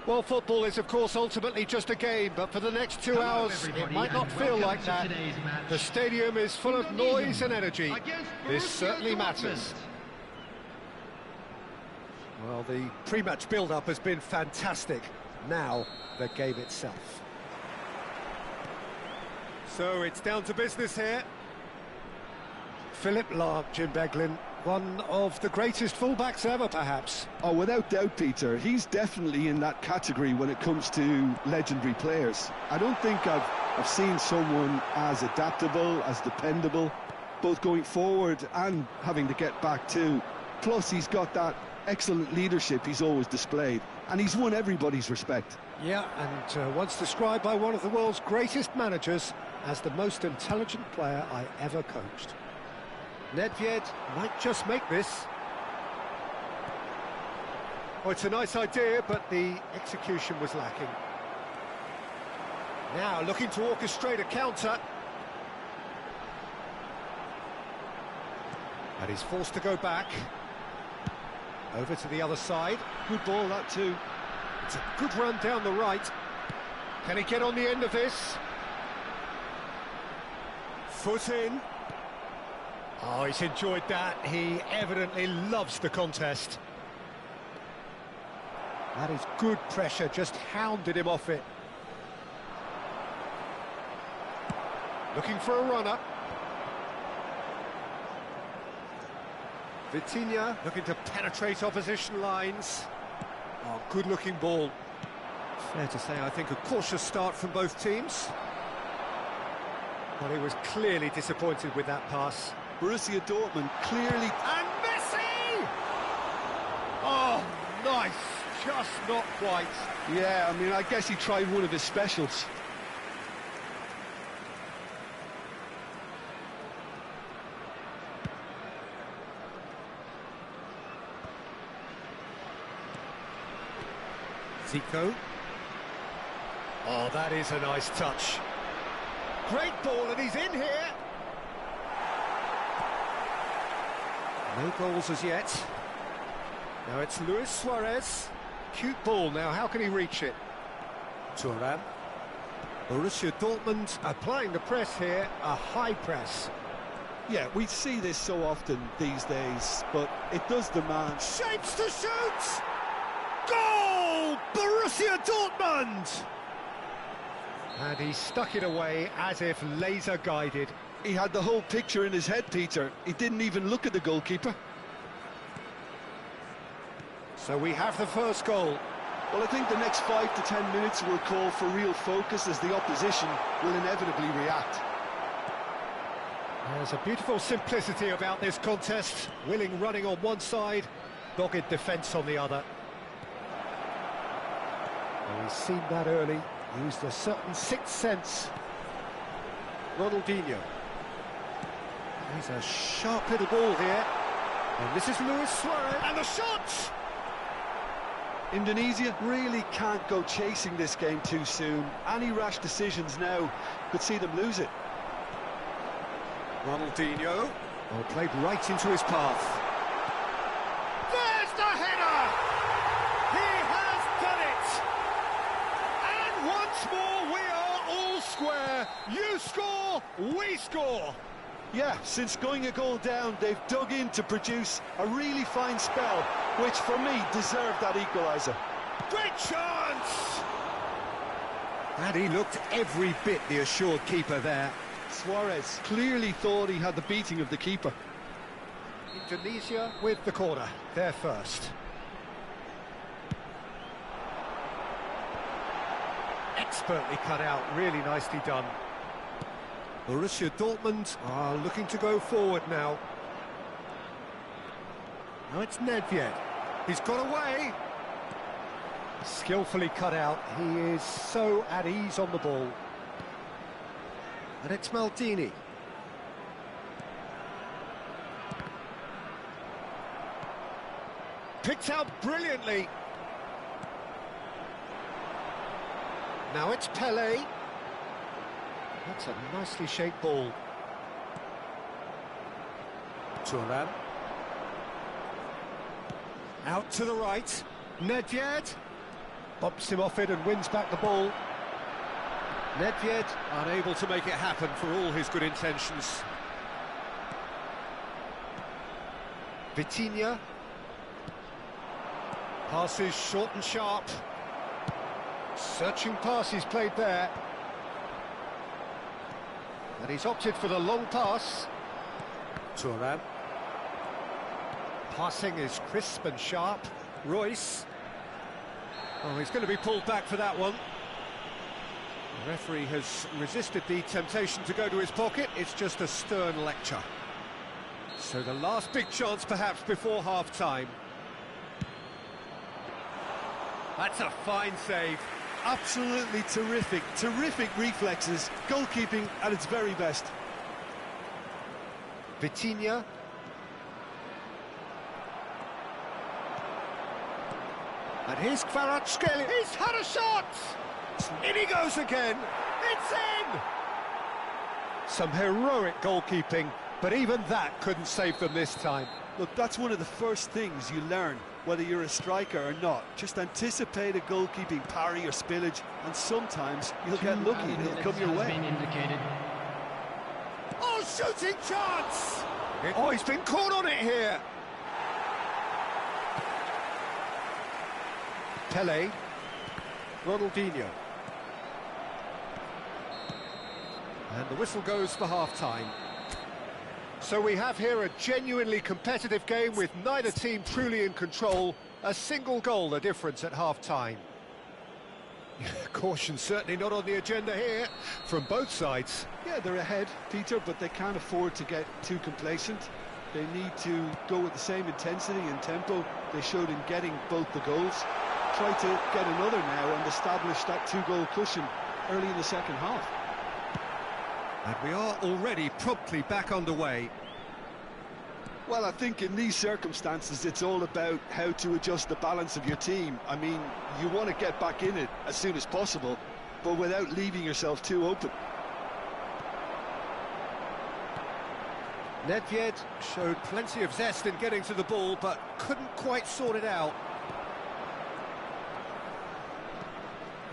Well, football is, of course, ultimately just a game, but for the next 2 hours, it might not feel like that. The stadium is full of noise and energy. This certainly matters. Well, the pre-match build-up has been fantastic. Now, the game itself. So, it's down to business here. Philip Lahm, Jim Beglin, one of the greatest fullbacks ever, perhaps. Oh, without doubt, Peter. He's definitely in that category when it comes to legendary players. I don't think I've seen someone as adaptable, as dependable, both going forward and having to get back too. Plus, he's got that excellent leadership he's always displayed, and he's won everybody's respect. Yeah, and once described by one of the world's greatest managers as the most intelligent player I ever coached. Nedved might just make this. Oh, it's a nice idea, but the execution was lacking. Now looking to orchestrate a counter. And he's forced to go back. Over to the other side. Good ball, that too. It's a good run down the right. Can he get on the end of this? Foot in. Oh, he's enjoyed that. He evidently loves the contest. That is good pressure, just hounded him off it. Looking for a runner. Vitinha looking to penetrate opposition lines. Oh, good-looking ball. Fair to say, I think, a cautious start from both teams. Well, he was clearly disappointed with that pass. Borussia Dortmund clearly... And Messi! Oh, nice. Just not quite. Yeah, I mean, I guess he tried one of his specials. Zico. Oh, that is a nice touch. Great ball, and he's in here. No goals as yet. Now it's Luis Suarez. Cute ball now, how can he reach it? Thuram. Borussia Dortmund applying the press here, a high press. Yeah, we see this so often these days, but it does demand... Shapes to shoot! Goal! Borussia Dortmund! And he stuck it away as if laser-guided. He had the whole picture in his head, Peter. He didn't even look at the goalkeeper. So we have the first goal. Well, I think the next 5 to 10 minutes will call for real focus as the opposition will inevitably react. There's a beautiful simplicity about this contest. Willing running on one side, dogged defence on the other. Well, he's seen that early, used a certain sixth sense. Ronaldinho. He's a sharp little ball here. And this is Luis Suarez. And the shot! Indonesia really can't go chasing this game too soon. Any rash decisions now could see them lose it. Ronaldinho. Oh, played right into his path. There's the header! He has done it! And once more we are all square. You score, we score. Yeah, since going a goal down, they've dug in to produce a really fine spell, which for me deserved that equaliser. Great chance! And he looked every bit the assured keeper there. Suarez clearly thought he had the beating of the keeper. Indonesia with the corner, they're first. Expertly cut out, really nicely done. Borussia Dortmund are looking to go forward now. Now it's Nedved. He's got away. Skillfully cut out. He is so at ease on the ball. And it's Maldini. Picked out brilliantly. Now it's Pelé. That's a nicely shaped ball. Thuram. Out to the right. Nedved. Bumps him off it and wins back the ball. Nedved unable to make it happen for all his good intentions. Vitinha. Passes short and sharp. Searching pass he's played there. And he's opted for the long pass. Thuram. Passing is crisp and sharp. Royce. Oh, he's going to be pulled back for that one. The referee has resisted the temptation to go to his pocket. It's just a stern lecture. So the last big chance perhaps before half-time. That's a fine save. Absolutely terrific, terrific reflexes. Goalkeeping at its very best. Vitinha. And here's Kvaratskhelia. He's had a shot! In he goes again. It's in! Some heroic goalkeeping, but even that couldn't save them this time. Look, that's one of the first things you learn, whether you're a striker or not. Just anticipate a goalkeeping parry or spillage, and sometimes you'll get lucky and it'll come your way. Oh, shooting chance! Oh, he's been caught on it here. Pele. Ronaldinho. And the whistle goes for half-time. So we have here a genuinely competitive game with neither team truly in control. A single goal the difference at half-time. Caution certainly not on the agenda here from both sides. Yeah, they're ahead, Peter, but they can't afford to get too complacent. They need to go with the same intensity and tempo they showed in getting both the goals. Try to get another now and establish that two-goal cushion early in the second half. And we are already promptly back underway. Well, I think in these circumstances it's all about how to adjust the balance of your team. I mean, you want to get back in it as soon as possible, but without leaving yourself too open. Nedved showed plenty of zest in getting to the ball, but couldn't quite sort it out.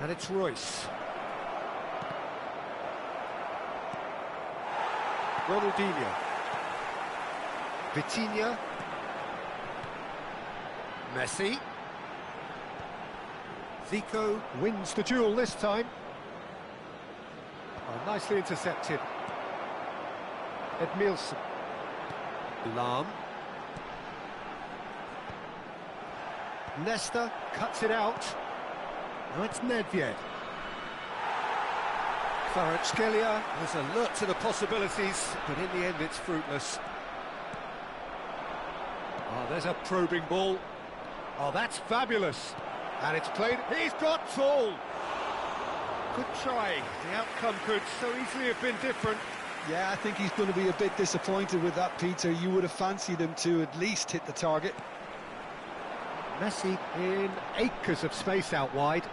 And it's Royce. Ronaldinho. Vitinha. Messi. Zico wins the duel this time. Oh, nicely intercepted. Edmilson. Lahm. Nesta cuts it out. Now it's Nedved. Kvaratskhelia was alert to the possibilities, but in the end it's fruitless. Oh, there's a probing ball. Oh, that's fabulous. And it's played. He's got tall. Good try. The outcome could so easily have been different. Yeah, I think he's going to be a bit disappointed with that, Peter. You would have fancied him to at least hit the target. Messi in acres of space out wide.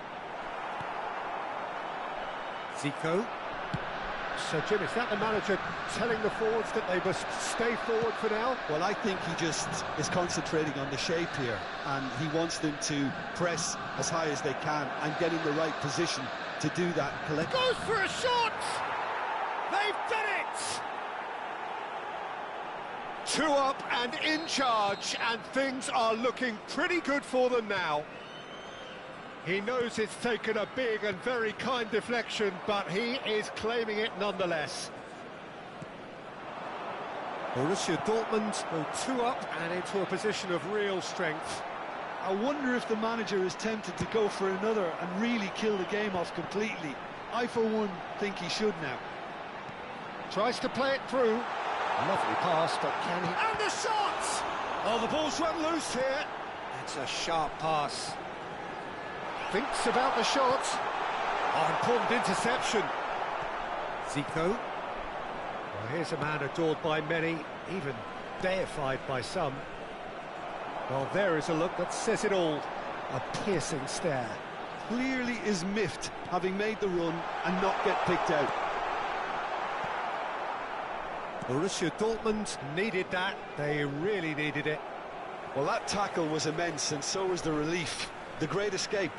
Zico. So, Jim, is that the manager telling the forwards that they must stay forward for now? Well, I think he just is concentrating on the shape here, and he wants them to press as high as they can and get in the right position to do that collectively. Goes for a shot! They've done it! 2 up and in charge, and things are looking pretty good for them now. He knows it's taken a big and very kind deflection, but he is claiming it nonetheless. Borussia Dortmund go 2 up and into a position of real strength. I wonder if the manager is tempted to go for another and really kill the game off completely. I, for one, think he should now. Tries to play it through. Lovely pass, but can he... And the shot! Oh, the ball's run loose here. It's a sharp pass. Thinks about the shot. Oh, important interception. Zico. Well, here's a man adored by many, even deified by some. Well, there is a look that says it all. A piercing stare. Clearly is miffed, having made the run and not get picked out. Borussia Dortmund needed that. They really needed it. Well, that tackle was immense, and so was the relief. The great escape.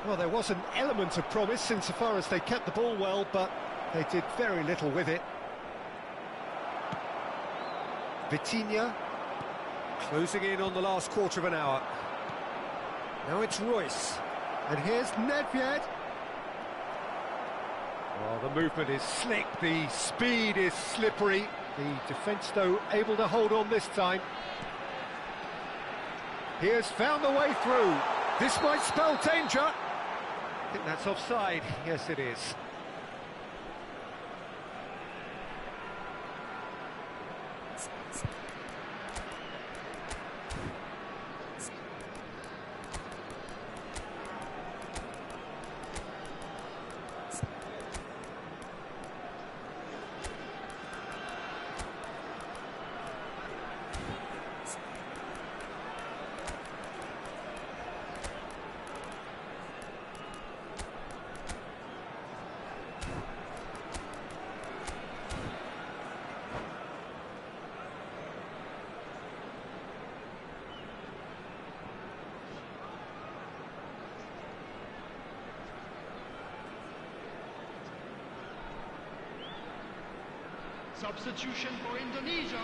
Well, there was an element of promise insofar as they kept the ball well, but they did very little with it. Vitinha closing in on the last quarter of an hour. Now it's Royce, and here's Nedved. Well, the movement is slick, the speed is slippery. The defence, though, able to hold on this time. He has found the way through. This might spell danger. I think that's offside. Yes, it is. Substitution for Indonesia,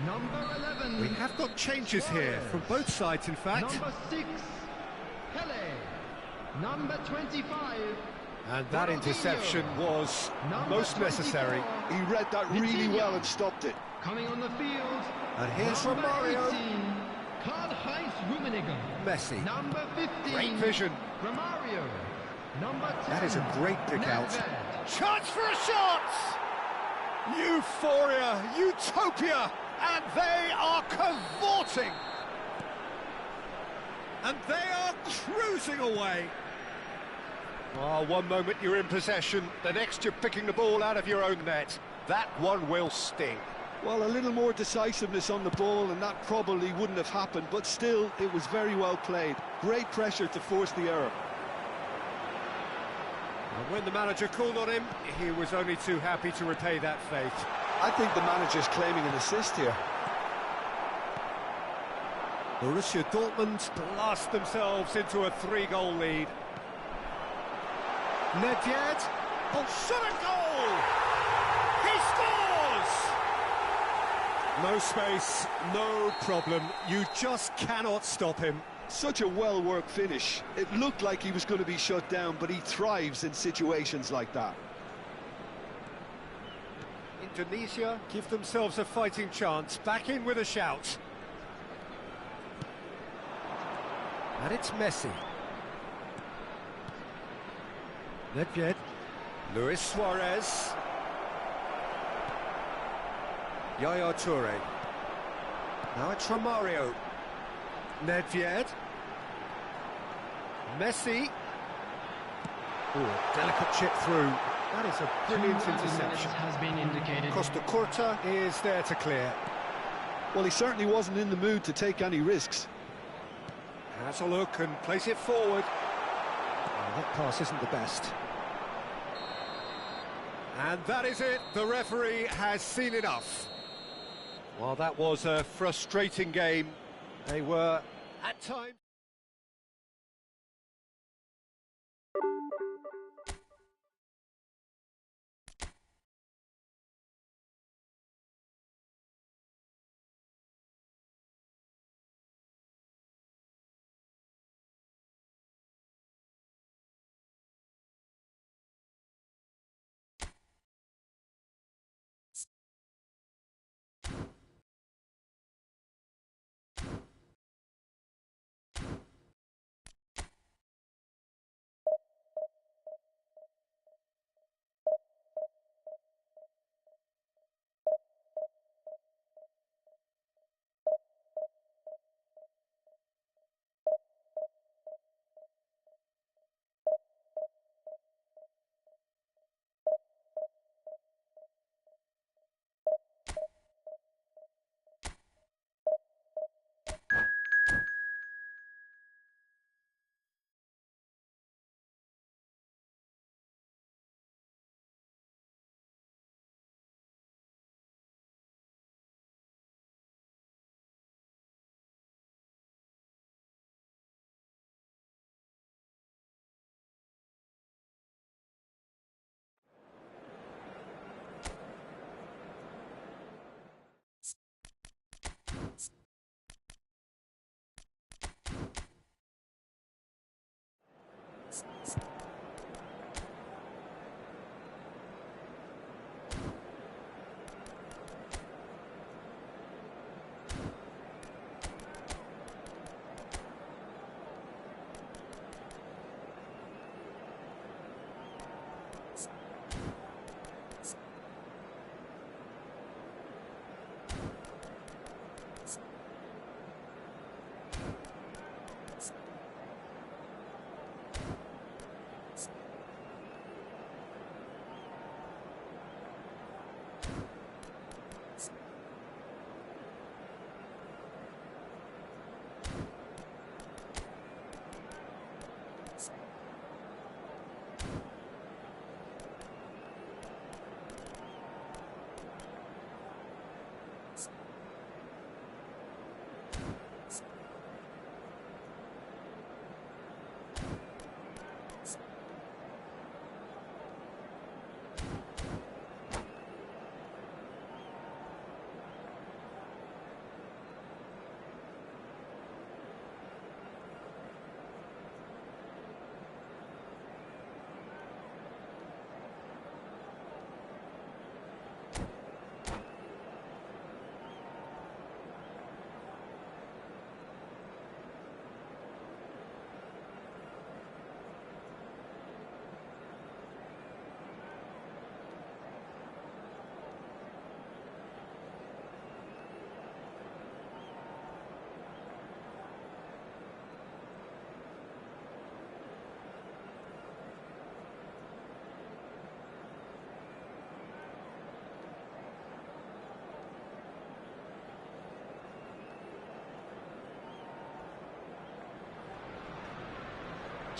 number 11. We have got changes here from both sides, in fact. Number 6, Pele. Number 25. And that interception was most necessary. He read that really well and stopped it. Coming on the field. And here's number Romario. 18, Karl-Heinz Rummenigge. Messi. Number 15. Great vision. Romario. Number 10. That is a great pick out. Nedved. Chance for a shot! Euphoria, utopia, and they are cavorting. And they are cruising away. Oh, one moment you're in possession, the next you're picking the ball out of your own net. That one will sting. Well, a little more decisiveness on the ball and that probably wouldn't have happened, but still, it was very well played. Great pressure to force the error. And when the manager called on him, he was only too happy to repay that faith. I think the manager's claiming an assist here. Borussia Dortmund blast themselves into a 3-goal lead. Nedved, oh, shot a goal! He scores! No space, no problem. You just cannot stop him. Such a well-worked finish. It looked like he was going to be shut down, but he thrives in situations like that. Indonesia give themselves a fighting chance. Back in with a shout. And it's Messi. Nedved. Luis Suarez. Yaya Toure. Now it's Romario. Nedved. Messi. Ooh, delicate chip through. That is a brilliant interception. Has been indicated. Costa Curta is there to clear. Well, he certainly wasn't in the mood to take any risks. Has a look and plays it forward. Oh, that pass isn't the best. And that is it. The referee has seen enough. Well, that was a frustrating game. They were, at times...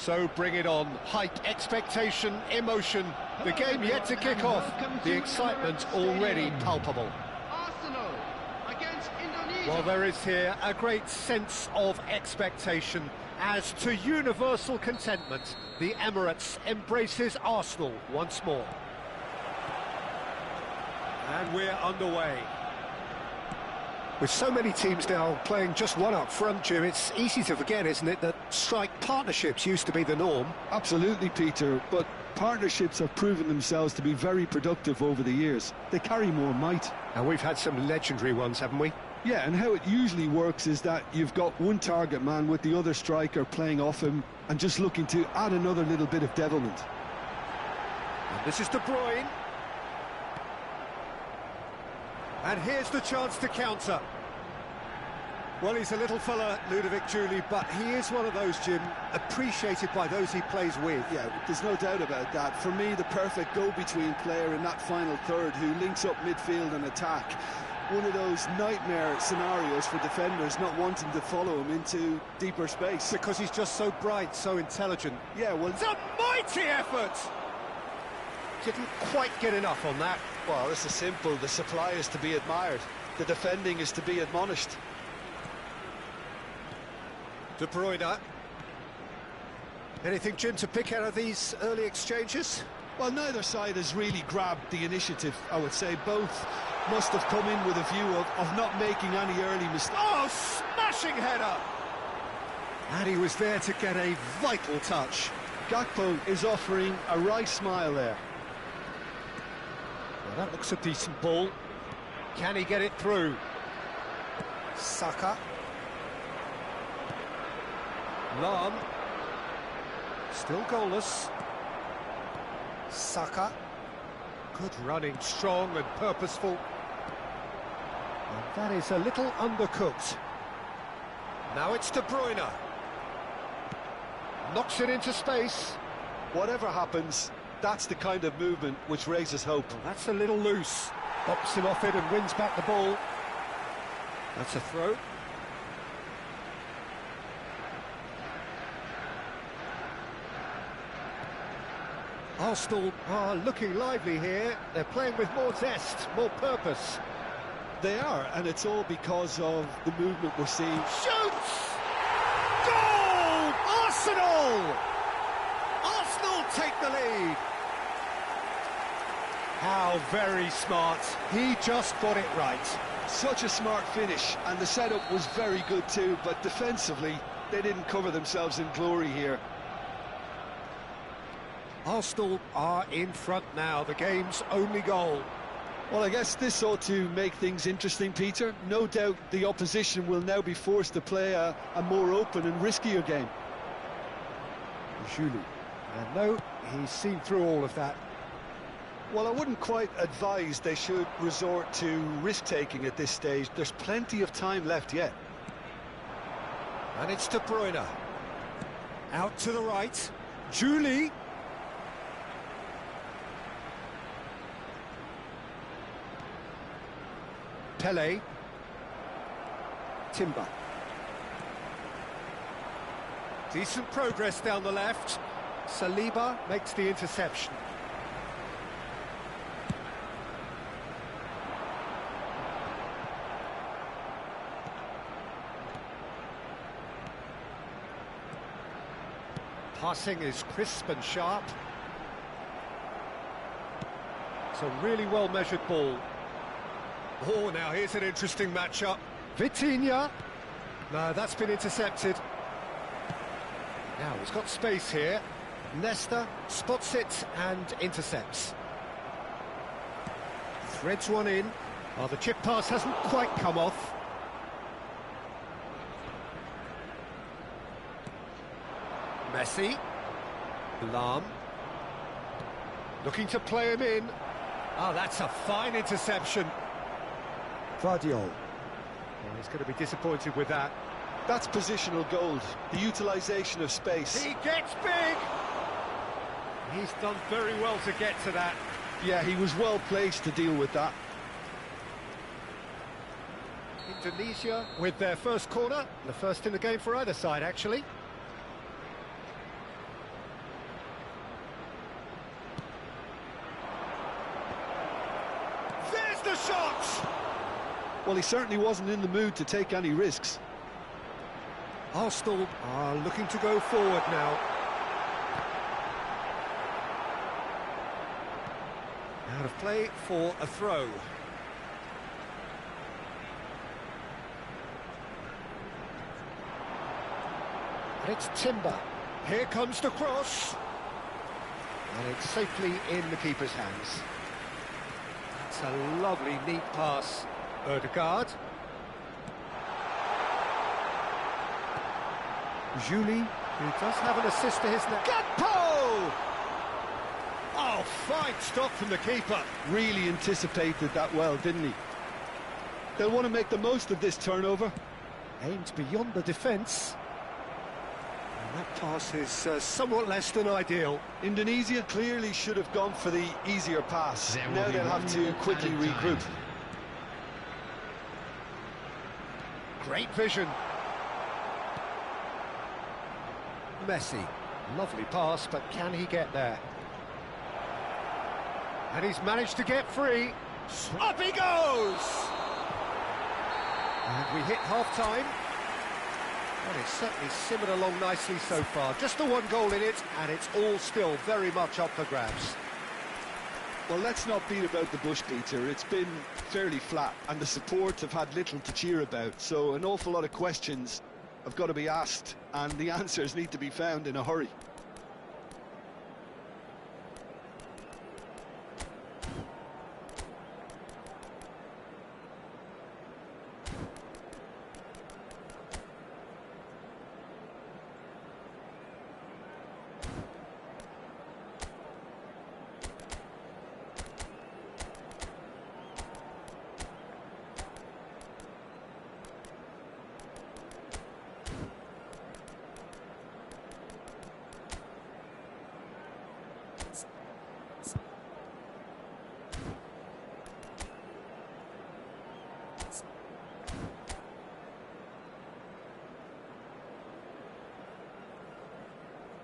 So bring it on. Hype, expectation, emotion. The game yet to kick off. The excitement already palpable. Arsenal against Indonesia. Well, there is here a great sense of expectation. As to universal contentment, the Emirates embraces Arsenal once more. And we're underway. With so many teams now playing just one up front, Jim, it's easy to forget, isn't it, that strike partnerships used to be the norm. Absolutely, Peter, but partnerships have proven themselves to be very productive over the years. They carry more might. And we've had some legendary ones, haven't we? Yeah, and how it usually works is that you've got one target man with the other striker playing off him and just looking to add another little bit of devilment. And this is De Bruyne. And here's the chance to counter. Well, he's a little fella, Ludovic Julie, but he is one of those, Jim, appreciated by those he plays with. Yeah, there's no doubt about that. For me, the perfect go-between player in that final third who links up midfield and attack. One of those nightmare scenarios for defenders not wanting to follow him into deeper space. Because he's just so bright, so intelligent. Yeah, well, It's a mighty effort! Didn't quite get enough on that. well, this is simple. The supply is to be admired. The defending is to be admonished. De Bruyne. Anything, Jim, to pick out of these early exchanges? Well, neither side has really grabbed the initiative, I would say. Both must have come in with a view of not making any early mistakes. Oh, smashing header! And he was there to get a vital touch. Gakpo is offering a wry smile there. Well, that looks a decent ball. Can he get it through? Saka. Lam. Still goalless. Saka. Good running, strong and purposeful. And that is a little undercooked. Now it's De Bruyne. Knocks it into space. Whatever happens, that's the kind of movement which raises hope. Well, that's a little loose. Bops him off it and wins back the ball. That's a throw. Arsenal are looking lively here. They're playing with more zest, more purpose. They are, and it's all because of the movement we're seeing. Shoots! Goal! Arsenal! Arsenal take the lead. How very smart. He just got it right. Such a smart finish, and the setup was very good too, but defensively, they didn't cover themselves in glory here. Arsenal are in front now, the game's only goal. Well, I guess this ought to make things interesting, Peter. No doubt the opposition will now be forced to play a more open and riskier game. Julie. And no, he's seen through all of that. Well, I wouldn't quite advise they should resort to risk-taking at this stage. There's plenty of time left yet. And it's De Bruyne. Out to the right. Julie. Pele. Timber. Decent progress down the left. Saliba makes the interception. Passing is crisp and sharp. It's a really well-measured ball. Oh, now here's an interesting matchup. Vitinha. No, that's been intercepted. Now he's got space here. Nesta spots it and intercepts. Threads one in. Oh, the chip pass hasn't quite come off. Messi. Lam. Looking to play him in. Oh, that's a fine interception. Vardiol. Well, he's going to be disappointed with that. That's positional gold, the utilisation of space. He gets big! He's done very well to get to that. Yeah, he was well placed to deal with that. Indonesia with their first corner, the first in the game for either side, actually. There's the shot! Well, he certainly wasn't in the mood to take any risks. Arsenal are looking to go forward now. Out of play for a throw. And it's Timber. Here comes the cross. And it's safely in the keeper's hands. That's a lovely, neat pass. Ødegaard. Julie, who does have an assist to his name. Gakpo! Oh, fine stop from the keeper. Really anticipated that well, didn't he? They'll want to make the most of this turnover. Aimed beyond the defence. And that pass is somewhat less than ideal. Indonesia clearly should have gone for the easier pass. Now they'll have to quickly regroup. Great vision. Messi. Lovely pass, but can he get there? And he's managed to get free. Up he goes! And we hit half-time. And it's certainly simmered along nicely so far. Just the one goal in it, and it's all still very much up for grabs. Well, let's not beat about the bush, Peter. It's been fairly flat, and the support have had little to cheer about. So an awful lot of questions have got to be asked, and the answers need to be found in a hurry.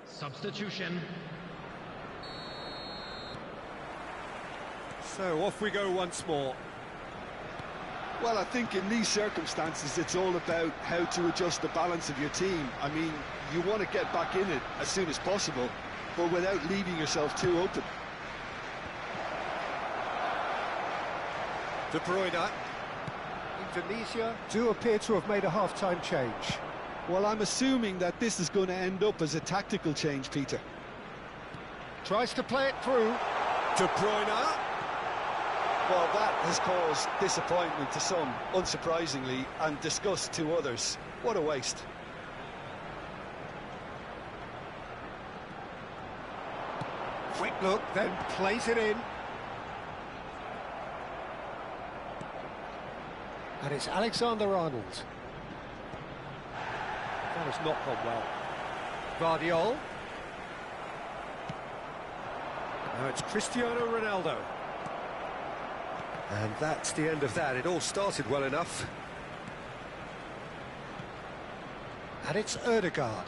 Substitution. So off we go once more. Well, I think in these circumstances it's all about how to adjust the balance of your team. I mean, you want to get back in it as soon as possible, but without leaving yourself too open. De Bruyne. Indonesia do appear to have made a half-time change. Well, I'm assuming that this is going to end up as a tactical change, Peter. Tries to play it through. De Bruyne. Well, that has caused disappointment to some, unsurprisingly, and disgust to others. What a waste. Quick look, then plays it in. And it's Alexander-Arnold. That has not gone well. Guardiola. Now it's Cristiano Ronaldo. And that's the end of that. It all started well enough. And it's Ødegaard.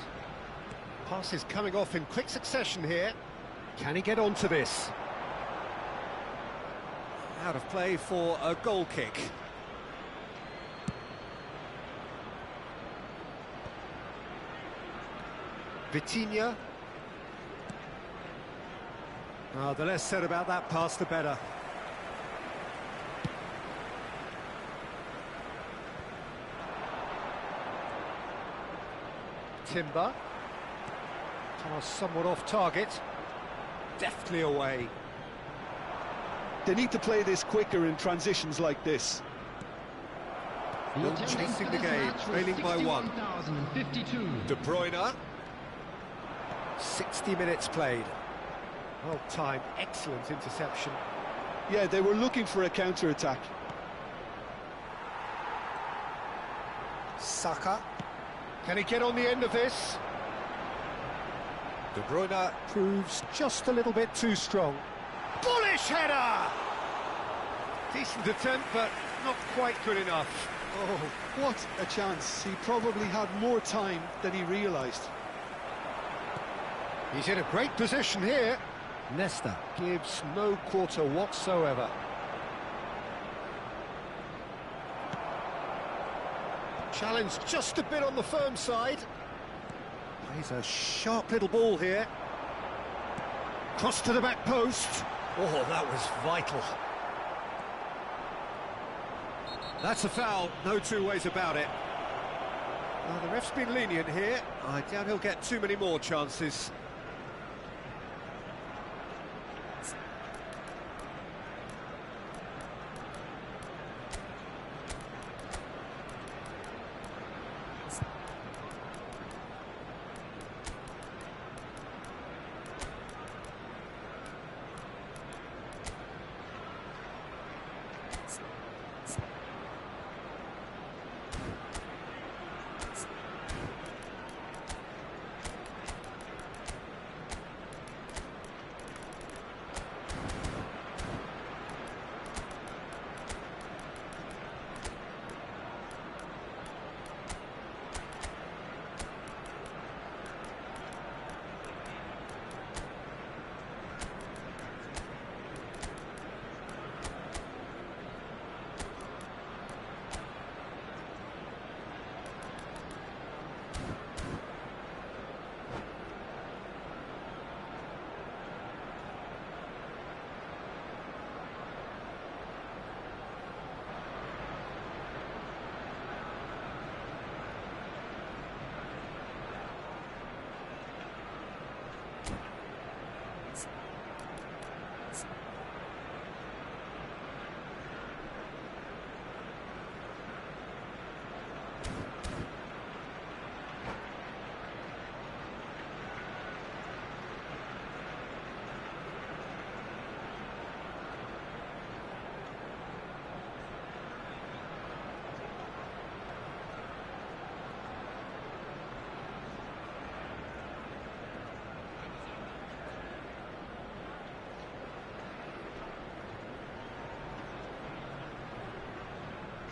Passes coming off in quick succession here. Can he get onto this? Out of play for a goal kick. Vitinha. The less said about that pass, the better. Timber. Pass somewhat off target. Deftly away. They need to play this quicker in transitions like this. Not chasing the game, trailing by one. De Bruyne. 60 minutes played. Well timed, excellent interception. Yeah, they were looking for a counter-attack. Saka. Can he get on the end of this? De Bruyne proves just a little bit too strong. Bullish header! Decent attempt, but not quite good enough. Oh, what a chance. He probably had more time than he realised. He's in a great position here. Nesta gives no quarter whatsoever. Challenge just a bit on the firm side. Plays a sharp little ball here. Cross to the back post. Oh, that was vital. That's a foul, no two ways about it. Well, the ref's been lenient here. I doubt he'll get too many more chances.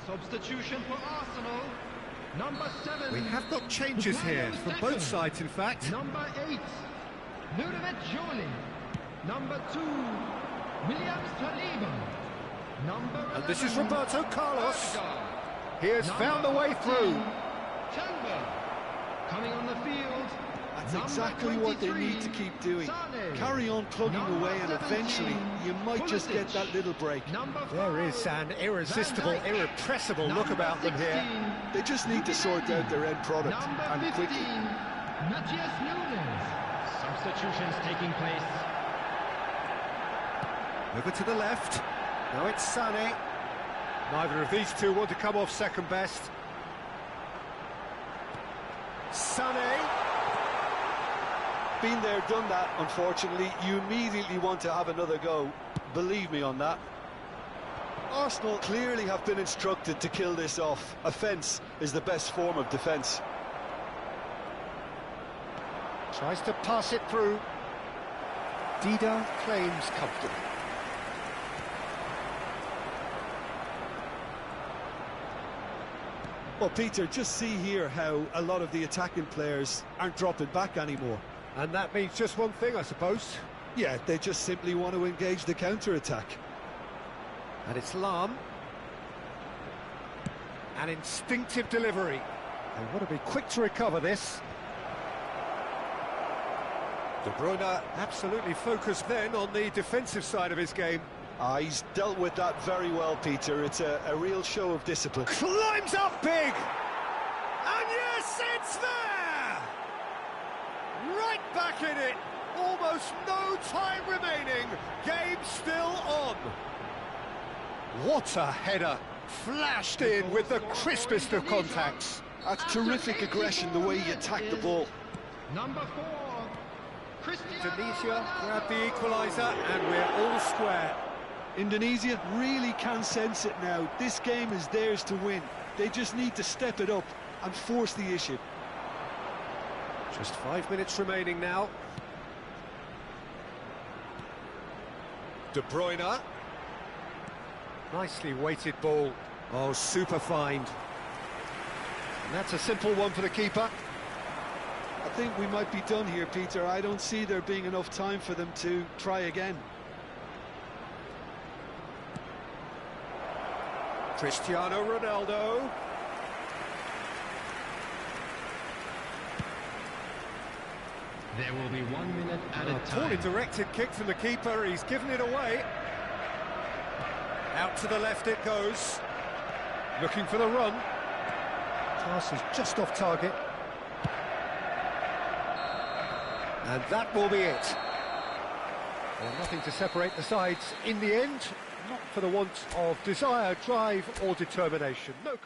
Substitution for Arsenal. Number 7. We have got changes here from both sides, in fact. Number 8. Ludovic Jolie. Number 2. William Saliba. Number 11. And this is Roberto Carlos. Ødegaard. He has found a way through. Chamber. Coming on the field. That's exactly what they need to keep doing. Carry on plugging away, and eventually you might just get that little break. There is an irresistible, irrepressible look about them here. They just need to sort out their end product, and quickly. Matthias Nunes. Substitutions taking place. Over to the left. Now it's Sané. Neither of these two want to come off second best. Sané. Been there, done that, unfortunately. You immediately want to have another go. Believe me on that. Arsenal clearly have been instructed to kill this off. Offence is the best form of defence. Tries to pass it through. Dida claims comfortable. Well, Peter, just see here how a lot of the attacking players aren't dropping back anymore. And that means just one thing, I suppose. Yeah, they just simply want to engage the counter-attack. And it's Lahm. An instinctive delivery. They want to be quick to recover this. De Bruyne absolutely focused then on the defensive side of his game. He's dealt with that very well, Peter. It's a real show of discipline. Climbs up big! And yes, it's there! Right back in it! Almost no time remaining. Game still on. What a header! Flashed in with the crispest of contacts. That's terrific aggression, the way he attacked the ball. Number 4, Tunisia grabbed the equaliser and we're all square. Indonesia really can sense it now. This game is theirs to win. They just need to step it up and force the issue. Just 5 minutes remaining now. De Bruyne. Nicely weighted ball. Oh, super find. And that's a simple one for the keeper. I think we might be done here, Peter. I don't see there being enough time for them to try again. Cristiano Ronaldo. There will be 1 minute at a Poorly time. directed kick from the keeper. He's given it away. Out to the left it goes. Looking for the run. Pass is just off target. And that will be it. Well, nothing to separate the sides in the end. Not for the want of desire, drive or determination. No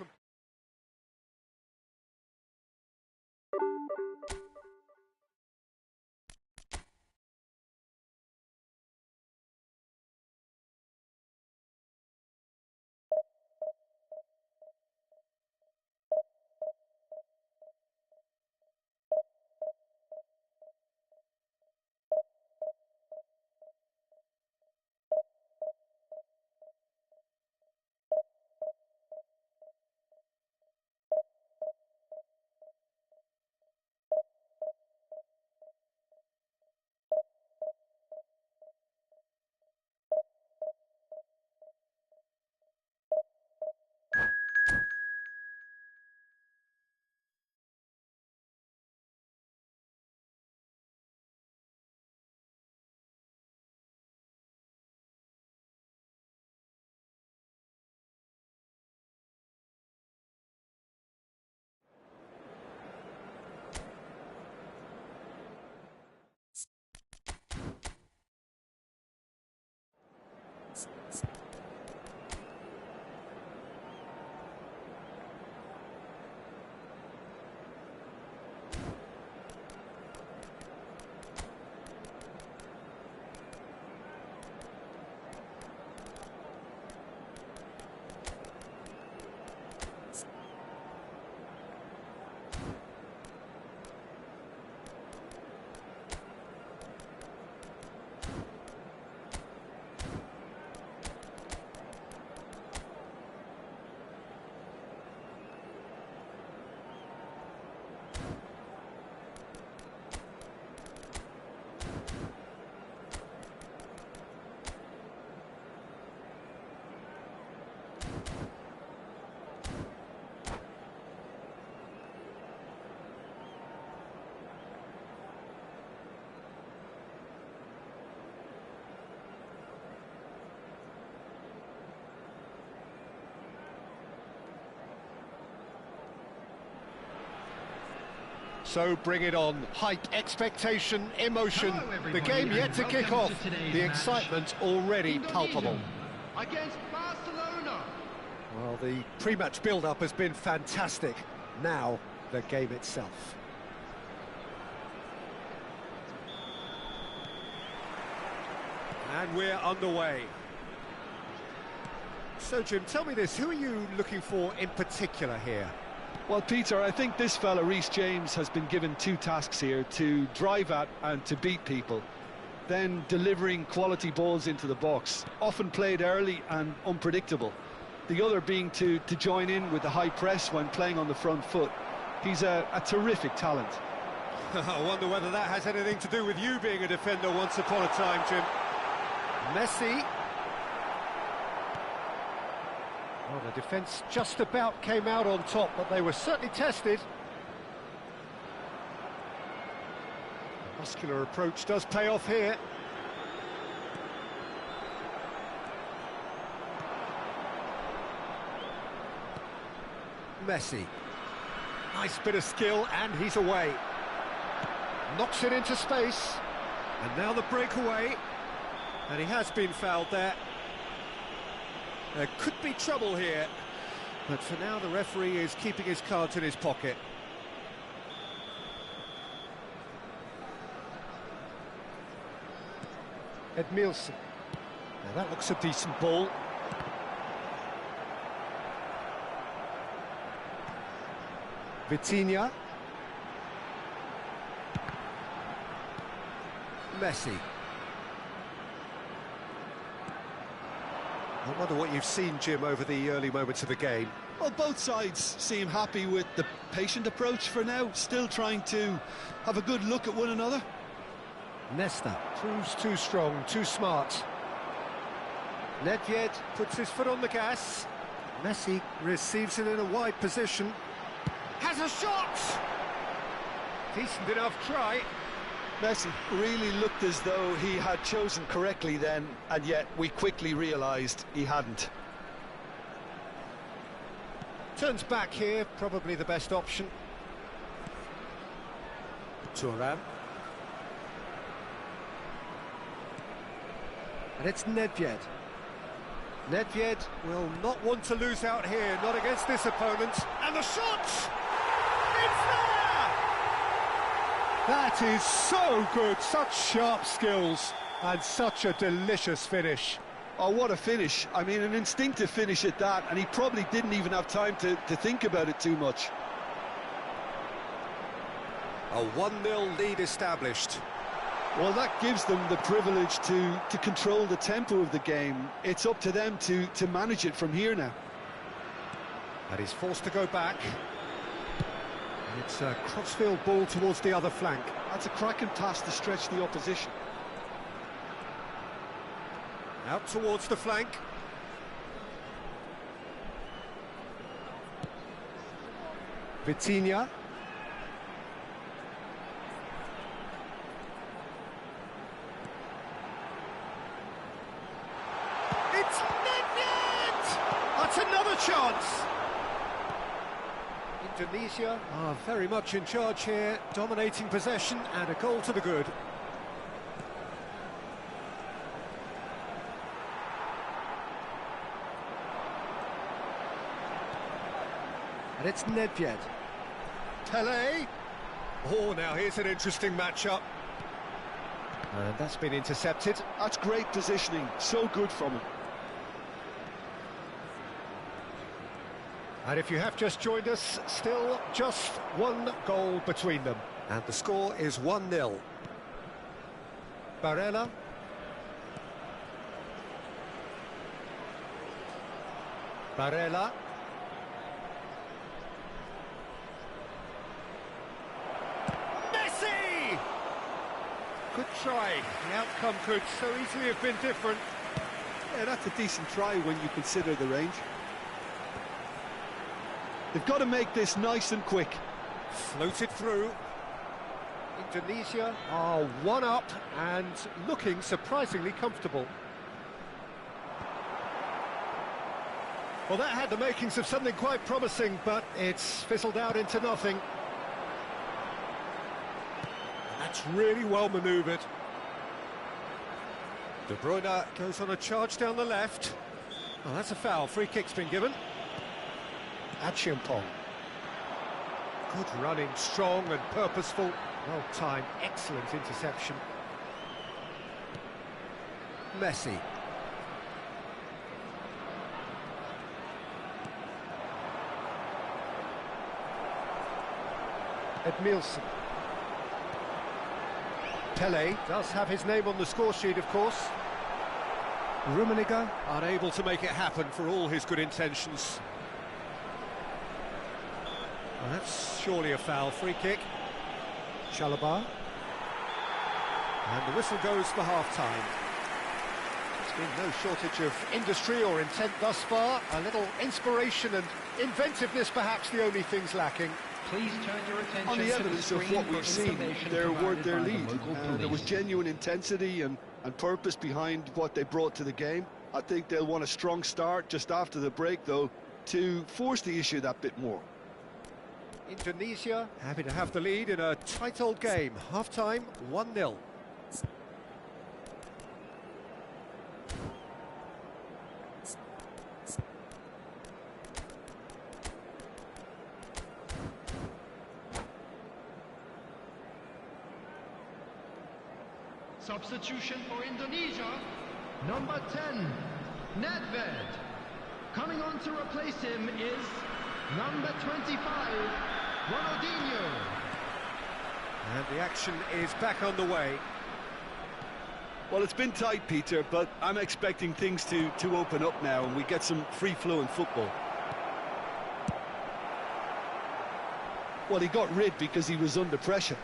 So bring it on. Hype, expectation, emotion. Hello, The everybody, game yet and to kick welcome off. to today's The match. excitement already Indonesia palpable. against Barcelona. Well, the pre-match build-up has been fantastic. Now, the game itself. And we're underway. So, Jim, tell me this, who are you looking for in particular here? Well, Peter, I think this fella, Reece James, has been given two tasks here: to drive at and to beat people. Then delivering quality balls into the box, often played early and unpredictable. The other being to join in with the high press when playing on the front foot. He's a terrific talent. I wonder whether that has anything to do with you being a defender once upon a time, Jim. Messi. Well, the defence just about came out on top, but they were certainly tested. The muscular approach does pay off here. Messi. Nice bit of skill, and he's away. Knocks it into space. And now the breakaway. And he has been fouled there. There could be trouble here. But for now, the referee is keeping his cards in his pocket. Edmilson. Now that looks a decent ball. Vitinha. Messi. I wonder what you've seen, Jim, over the early moments of the game. Well, both sides seem happy with the patient approach for now, still trying to have a good look at one another. Nesta proves too strong, too smart. Nedved puts his foot on the gas. Messi receives it in a wide position. Has a shot! Decent enough try. Messi really looked as though he had chosen correctly then, and yet we quickly realised he hadn't. Turns back here, probably the best option. Thuram. And it's Nedved. Nedved will not want to lose out here, not against this opponent. And the shot! It's there! That is so good, such sharp skills, and such a delicious finish. Oh, what a finish. I mean, an instinctive finish at that, and he probably didn't even have time to think about it too much. A 1-0 lead established. Well, that gives them the privilege to control the tempo of the game. It's up to them to manage it from here now. And he's forced to go back. It's a crossfield ball towards the other flank. That's a cracking pass to stretch the opposition. Out towards the flank. Vitinha. It's Nedved! That's another chance! Indonesia are very much in charge here, dominating possession, and a goal to the good. And it's Nedved. Pele. Oh, now here's an interesting matchup. And that's been intercepted. That's great positioning, so good from him. And if you have just joined us, still just one goal between them. And the score is 1-0. Barella. Barella. Messi! Good try. The outcome could so easily have been different. Yeah, that's a decent try when you consider the range. They've got to make this nice and quick. Floated through. Indonesia are one up and looking surprisingly comfortable. Well, that had the makings of something quite promising, but it's fizzled out into nothing. That's really well manoeuvred. De Bruyne goes on a charge down the left. Oh, that's a foul. Free kick's been given. Achiampong. Good running, strong and purposeful. Well timed, excellent interception. Messi. Edmilson. Pele does have his name on the score sheet, of course. Rummenigge unable to make it happen for all his good intentions. Well, that's surely a foul. Free kick. Chalobah. And the whistle goes for half-time. There's been no shortage of industry or intent thus far. A little inspiration and inventiveness, perhaps the only things lacking. Please turn your attention On the evidence of what we've seen, they're worth their lead. There was genuine intensity and purpose behind what they brought to the game. I think they'll want a strong start just after the break, though, to force the issue that bit more. Indonesia happy to have the lead in a tight old game. Half-time, 1-0. Substitution for Indonesia, number 10, Nedved. Coming on to replace him is number 25, Ronaldinho. And the action is back on the way. Well, it's been tight, Peter, but I'm expecting things to open up now and we get some free-flowing football. Well, he got rid because he was under pressure.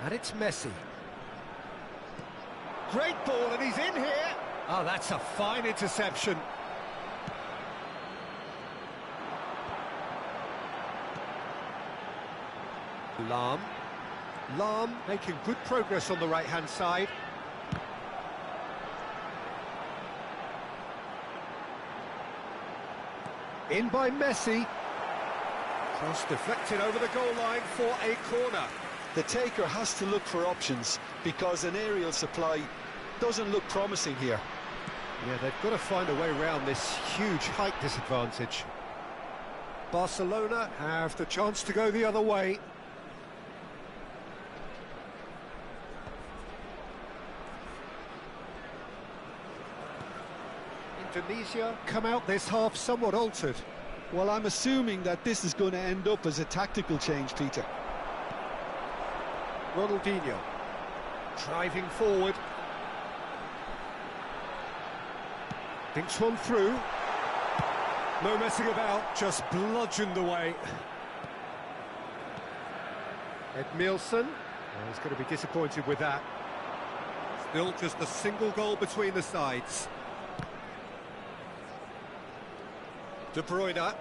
And it's Messi. Great ball, and he's in here. Oh, that's a fine interception. Lahm making good progress on the right-hand side. In by Messi. Cross deflected over the goal line for a corner. The taker has to look for options because an aerial supply doesn't look promising here. Yeah, they've got to find a way around this huge height disadvantage. Barcelona have the chance to go the other way. Indonesia come out this half somewhat altered. Well, I'm assuming that this is going to end up as a tactical change, Peter. Ronaldinho driving forward. Thinks one through. No messing about, just bludgeoned away. Edmilson. Oh, he's going to be disappointed with that. Still just a single goal between the sides. De Bruyne.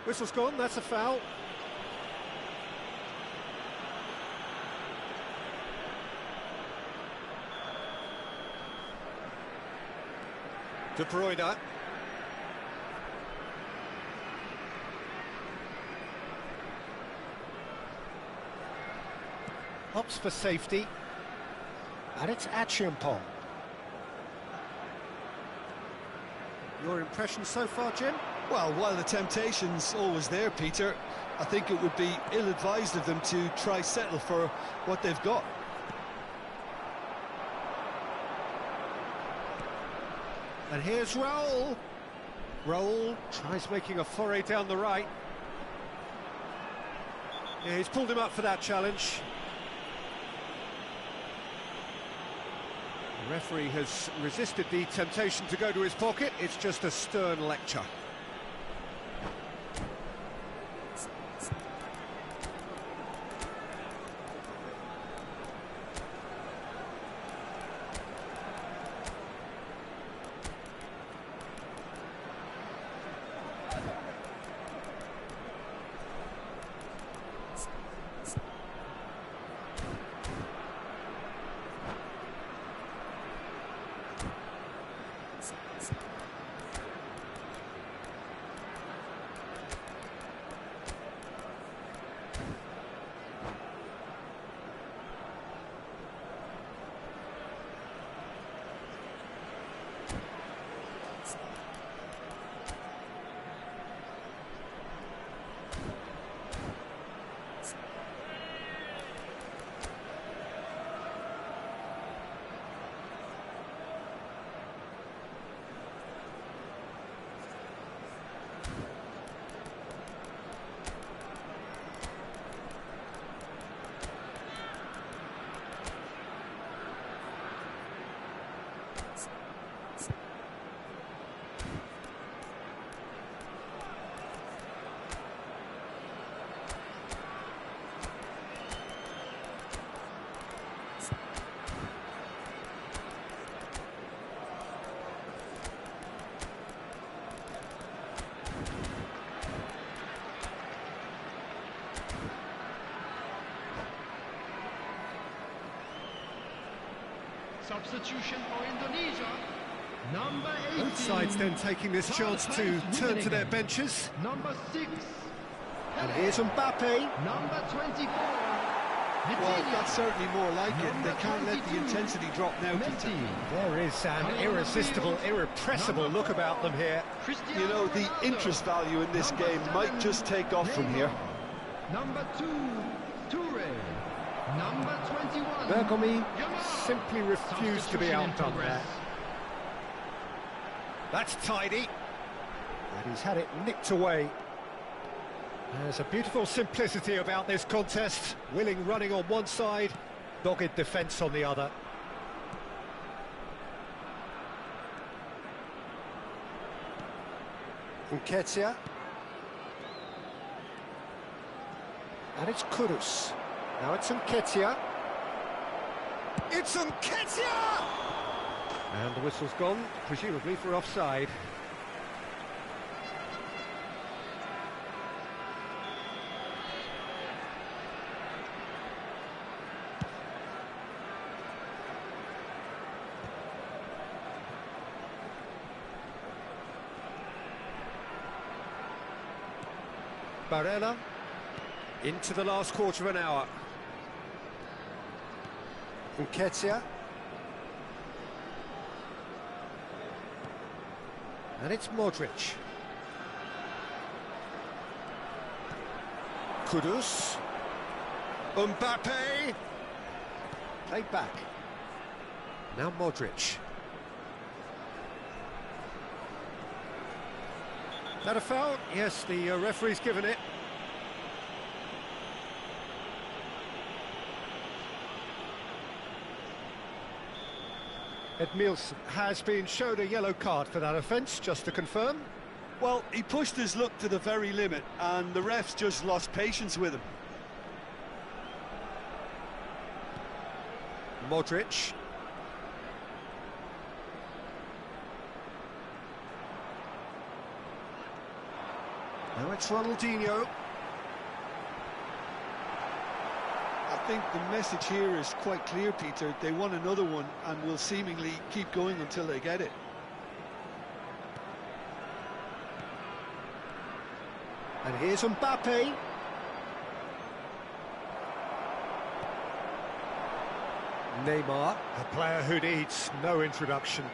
Whistle's gone, that's a foul. De Bruyne. Hops for safety. And it's Achiampong. Your impression so far, Jim? Well, while the temptation's always there, Peter, I think it would be ill-advised of them to try settle for what they've got. And here's Raul. Raul tries making a foray down the right. Yeah, he's pulled him up for that challenge. The referee has resisted the temptation to go to his pocket. It's just a stern lecture. Substitution for Indonesia. Number 18. Both sides then taking this chance to turn to their benches. Number 6. And here's Mbappe. Number 24. Well, that's certainly more like it. They can't let the intensity drop now, Peter. There is an irresistible, irrepressible look about them here. You know, the interest value in this game might just take off from here. Number 2, Toure. Number 21. Bergomi simply refused to be outdone there. That's tidy. And he's had it nicked away. There's a beautiful simplicity about this contest. Willing running on one side, dogged defence on the other. Nketiah. And it's Kudus. Now it's Nketiah. It's Nketiah! And the whistle's gone, presumably for offside. Barella into the last quarter of an hour. Nketiah. And it's Modric. Kudus. Mbappe. Played back. Now Modric. That a foul? Yes, the referee's given it. Edmilson has been shown a yellow card for that offence, just to confirm. Well, he pushed his luck to the very limit, and the refs just lost patience with him. Modric. Now it's Ronaldinho. I think the message here is quite clear, Peter. They want another one and will seemingly keep going until they get it. And here's Mbappe. Neymar, a player who needs no introduction.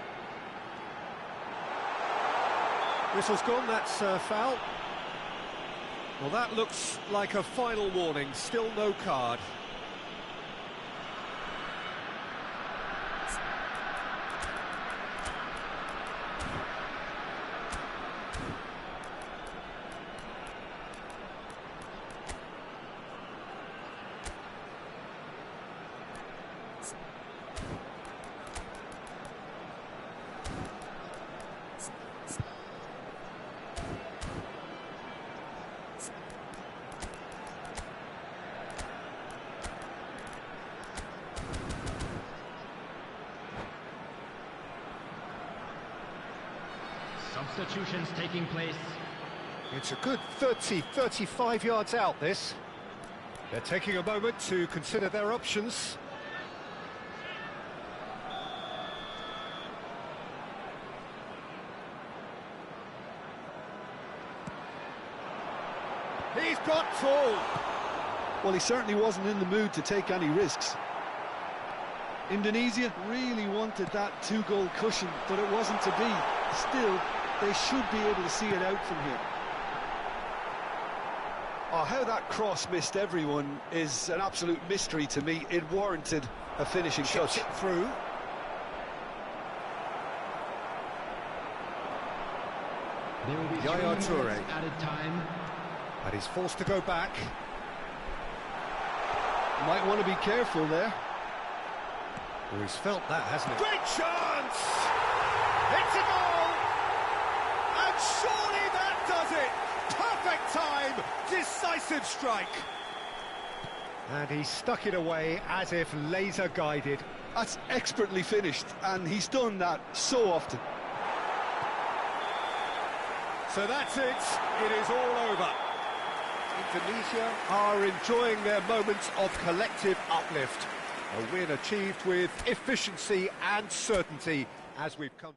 Whistle's gone, that's a foul. Well, that looks like a final warning, still no card. Substitutions taking place. It's a good 35 yards out, this. They're taking a moment to consider their options. He's got tall. Well, he certainly wasn't in the mood to take any risks. Indonesia really wanted that two-goal cushion, but it wasn't to be. Still, they should be able to see it out from here. Oh, how that cross missed everyone is an absolute mystery to me. It warranted a finishing touch. It through. There will be Yaya 3 Toure. minutes added time. But he's forced to go back. Might want to be careful there. Oh, he's felt that, hasn't he? Great chance! It's a goal! And surely that does it! Perfect time! Decisive strike! And he stuck it away as if laser-guided. That's expertly finished, and he's done that so often. So that's it. It is all over. Indonesia are enjoying their moments of collective uplift. A win achieved with efficiency and certainty as we've come.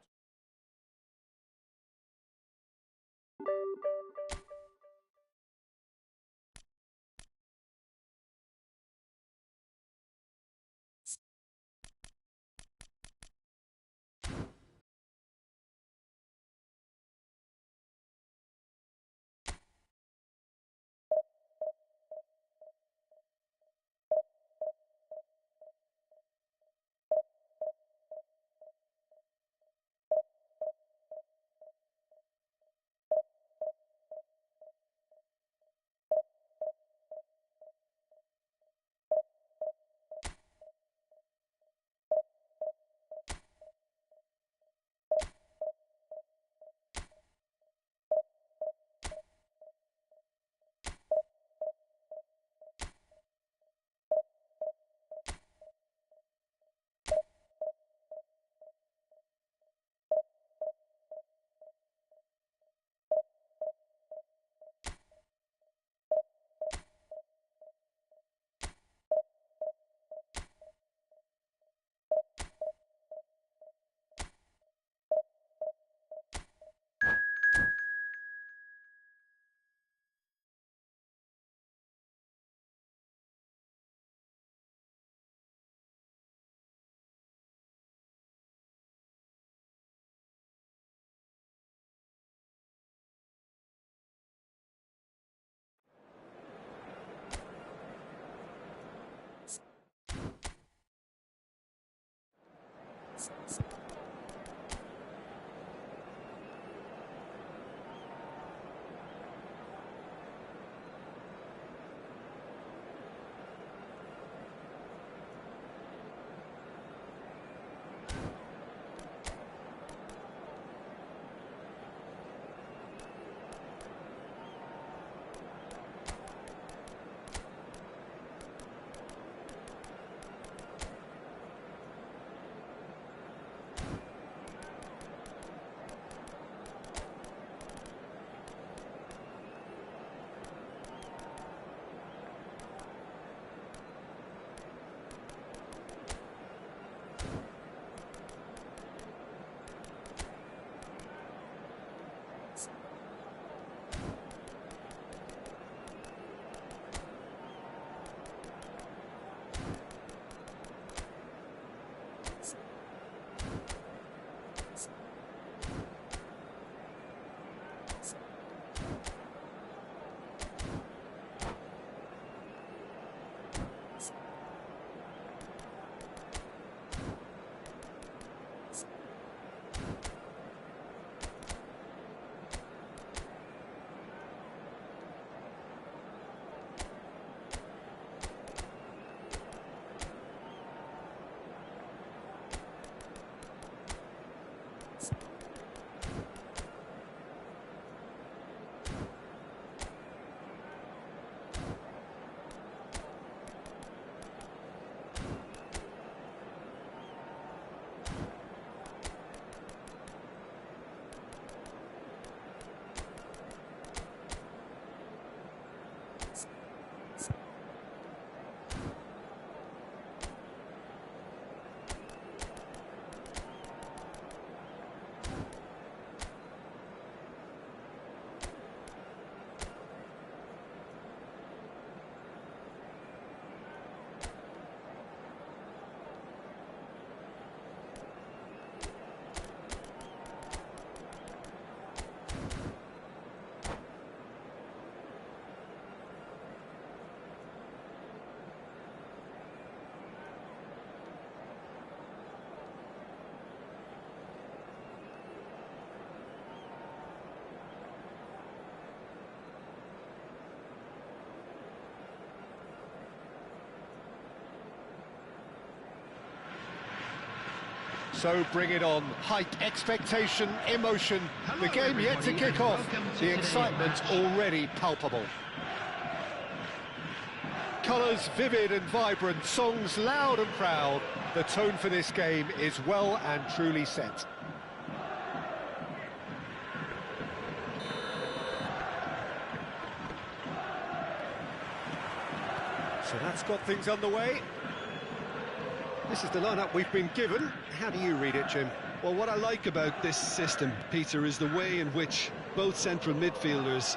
So bring it on. Hype, expectation, emotion. Hello, The game yet to everybody, kick off. and welcome to The today's excitement match. already palpable. Colours vivid and vibrant, songs loud and proud. The tone for this game is well and truly set. So that's got things underway. This is the lineup we've been given. How do you read it, Jim? Well, what I like about this system, Peter, is the way in which both central midfielders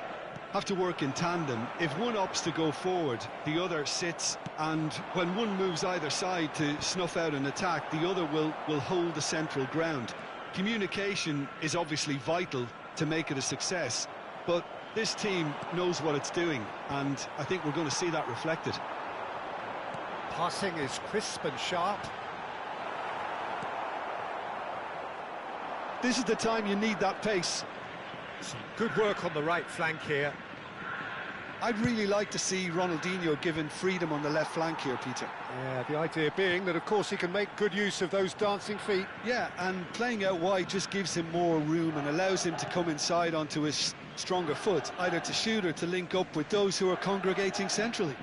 have to work in tandem. If one opts to go forward, the other sits, and when one moves either side to snuff out an attack, the other will hold the central ground. Communication is obviously vital to make it a success, but this team knows what it's doing, and I think we're going to see that reflected. Passing is crisp and sharp. This is the time you need that pace. Some good work on the right flank here. I'd really like to see Ronaldinho given freedom on the left flank here, Peter. Yeah, the idea being that, of course, he can make good use of those dancing feet. Yeah, and playing out wide just gives him more room and allows him to come inside onto his stronger foot, either to shoot or to link up with those who are congregating centrally.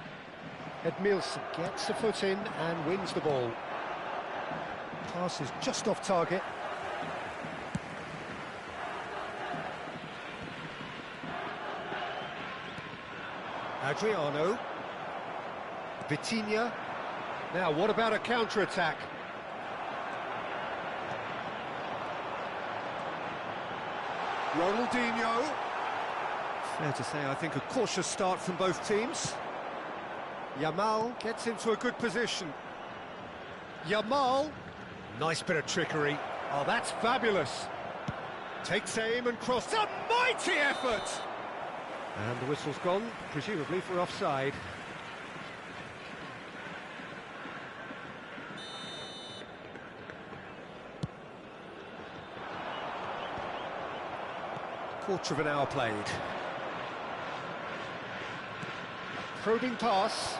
Edmilson gets a foot in and wins the ball. Pass is just off target. Adriano. Vitinha. Now, what about a counter-attack? Ronaldinho. Fair to say, I think, a cautious start from both teams. Yamal gets into a good position. Yamal. Nice bit of trickery. Oh, that's fabulous. Takes aim and crosses. A mighty effort! And the whistle's gone, presumably for offside. Quarter of an hour played. Probing pass.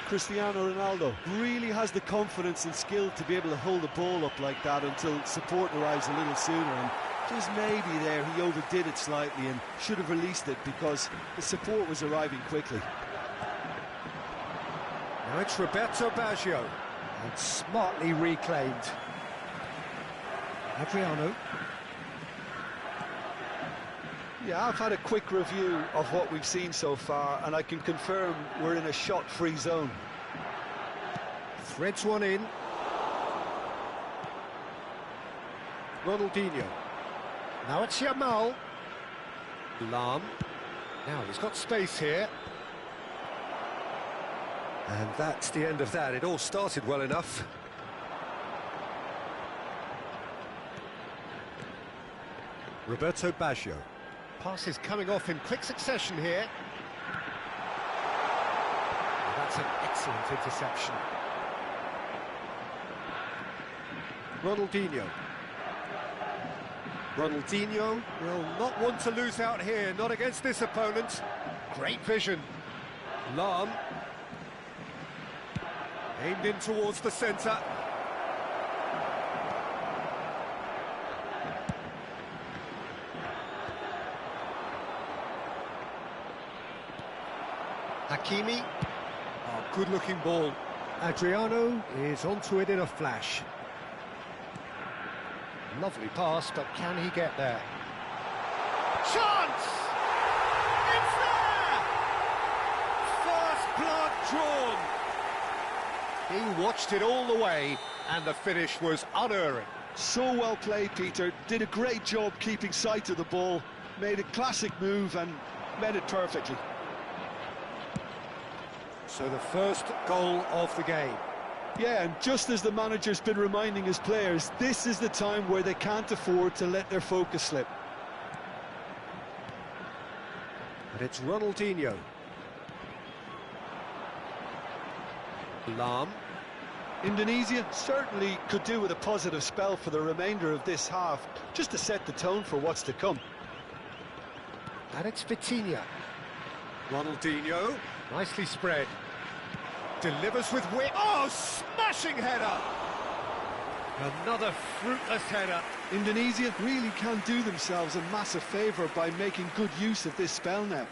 Cristiano Ronaldo really has the confidence and skill to be able to hold the ball up like that until support arrives a little sooner, and just maybe there he overdid it slightly and should have released it because the support was arriving quickly. Now it's Roberto Baggio, and smartly reclaimed. Adriano. Yeah, I've had a quick review of what we've seen so far, and I can confirm we're in a shot-free zone. Threads one in. Ronaldinho. Now it's Yamal. Lam. Now he's got space here. And that's the end of that. It all started well enough. Roberto Baggio. Passes coming off in quick succession here. That's an excellent interception. Ronaldinho. Ronaldinho will not want to lose out here, not against this opponent. Great vision. Lam. Aimed in towards the centre. Hakimi. Oh, good-looking ball. Adriano is onto it in a flash. Lovely pass, but can he get there? Chance! It's there! First blood drawn. He watched it all the way, and the finish was unerring. So well played, Peter. Did a great job keeping sight of the ball. Made a classic move and met it perfectly. So the first goal of the game. Yeah, and just as the manager's been reminding his players, this is the time where they can't afford to let their focus slip. And it's Ronaldinho. Lam. Indonesia certainly could do with a positive spell for the remainder of this half, just to set the tone for what's to come. And it's Vitinha. Ronaldinho. Nicely spread. Delivers with wit. Oh, smashing header! Another fruitless header. Indonesia really can do themselves a massive favour by making good use of this spell now.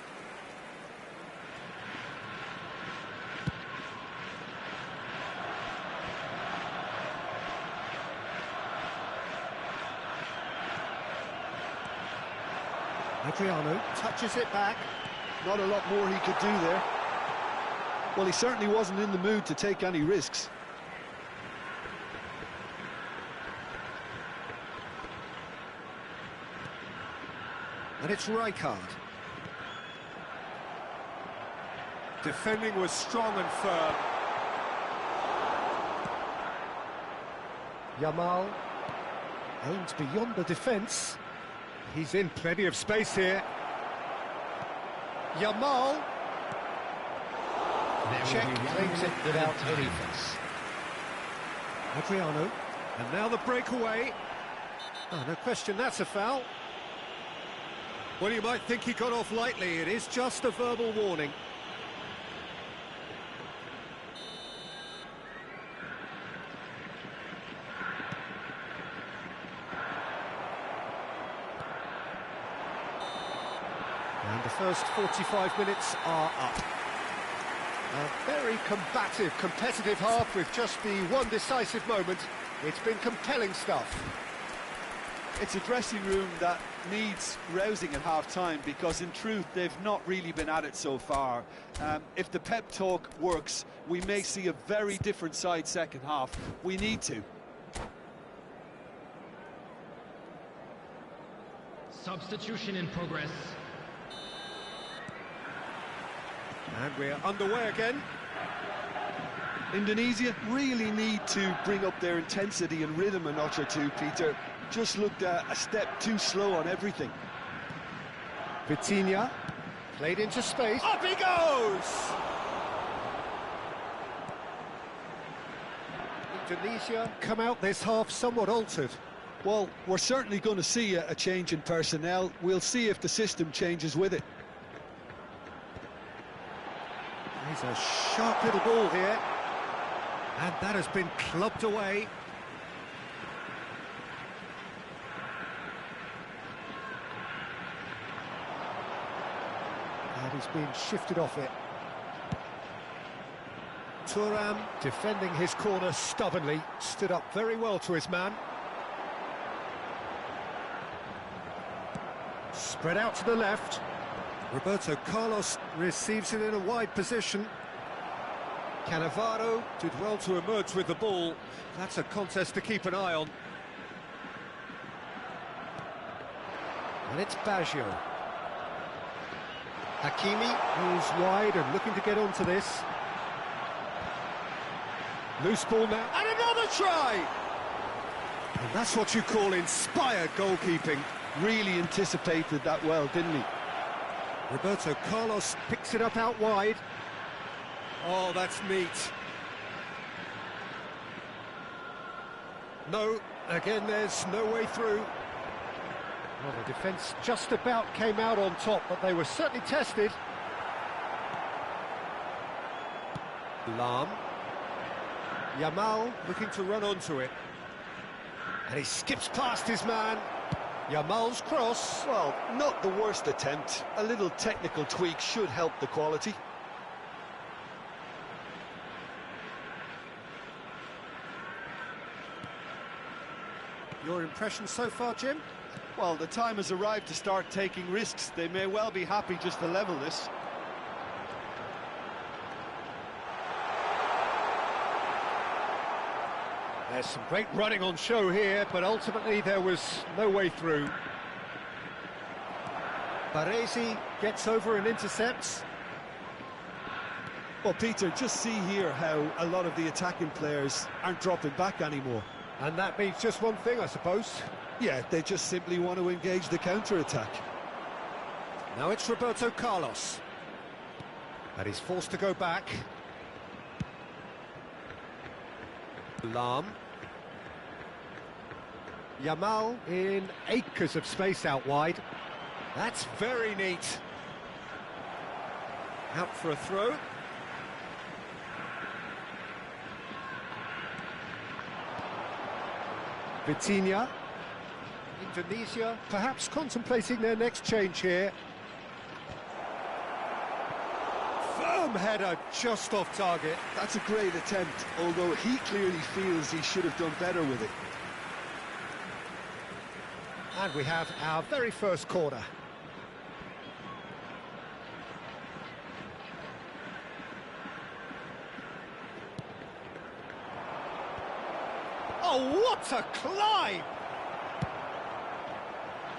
Adriano touches it back. Not a lot more he could do there. Well, he certainly wasn't in the mood to take any risks. And it's Rijkaard. Defending was strong and firm. Yamal aims beyond the defence. He's in plenty of space here. Yamal. Check claims it without any fuss. Adriano. And now the breakaway. Oh, no question, that's a foul. Well, you might think he got off lightly. It is just a verbal warning. And the first 45 minutes are up. A very combative, competitive half with just the one decisive moment. It's been compelling stuff. It's a dressing room that needs rousing at half-time because, in truth, they've not really been at it so far. If the pep talk works, we may see a very different side second half. We need to. Substitution in progress. And we're underway again. Indonesia really need to bring up their intensity and rhythm a notch or two, Peter. Just looked a step too slow on everything. Vitinha played into space. Up he goes! Indonesia come out this half somewhat altered. Well, we're certainly going to see a change in personnel. We'll see if the system changes with it. He's a sharp little ball here. And that has been clubbed away. And he's been shifted off it. Thuram defending his corner stubbornly, stood up very well to his man. Spread out to the left. Roberto Carlos receives it in a wide position. Cannavaro did well to emerge with the ball. That's a contest to keep an eye on. And it's Baggio. Hakimi moves wide and looking to get onto this. Loose ball now, and another try! And that's what you call inspired goalkeeping. Really anticipated that well, didn't he? Roberto Carlos picks it up out wide. Oh, that's neat. No, again, there's no way through. Well, the defence just about came out on top, but they were certainly tested. Lahm. Yamal looking to run onto it. And he skips past his man. Yamal's cross. Well, not the worst attempt. A little technical tweak should help the quality. Your impression so far, Jim? Well, the time has arrived to start taking risks. They may well be happy just to level this. There's some great running on show here, but ultimately there was no way through. Baresi gets over and intercepts. Well, Peter, just see here how a lot of the attacking players aren't dropping back anymore. And that means just one thing, I suppose. Yeah, they just simply want to engage the counter-attack. Now it's Roberto Carlos. And he's forced to go back. Lahm. Yamal in acres of space out wide. That's very neat. Out for a throw. Vitinha. Indonesia perhaps contemplating their next change here. Firm header just off target. That's a great attempt, although he clearly feels he should have done better with it. And we have our very first corner. Wow, what a climb!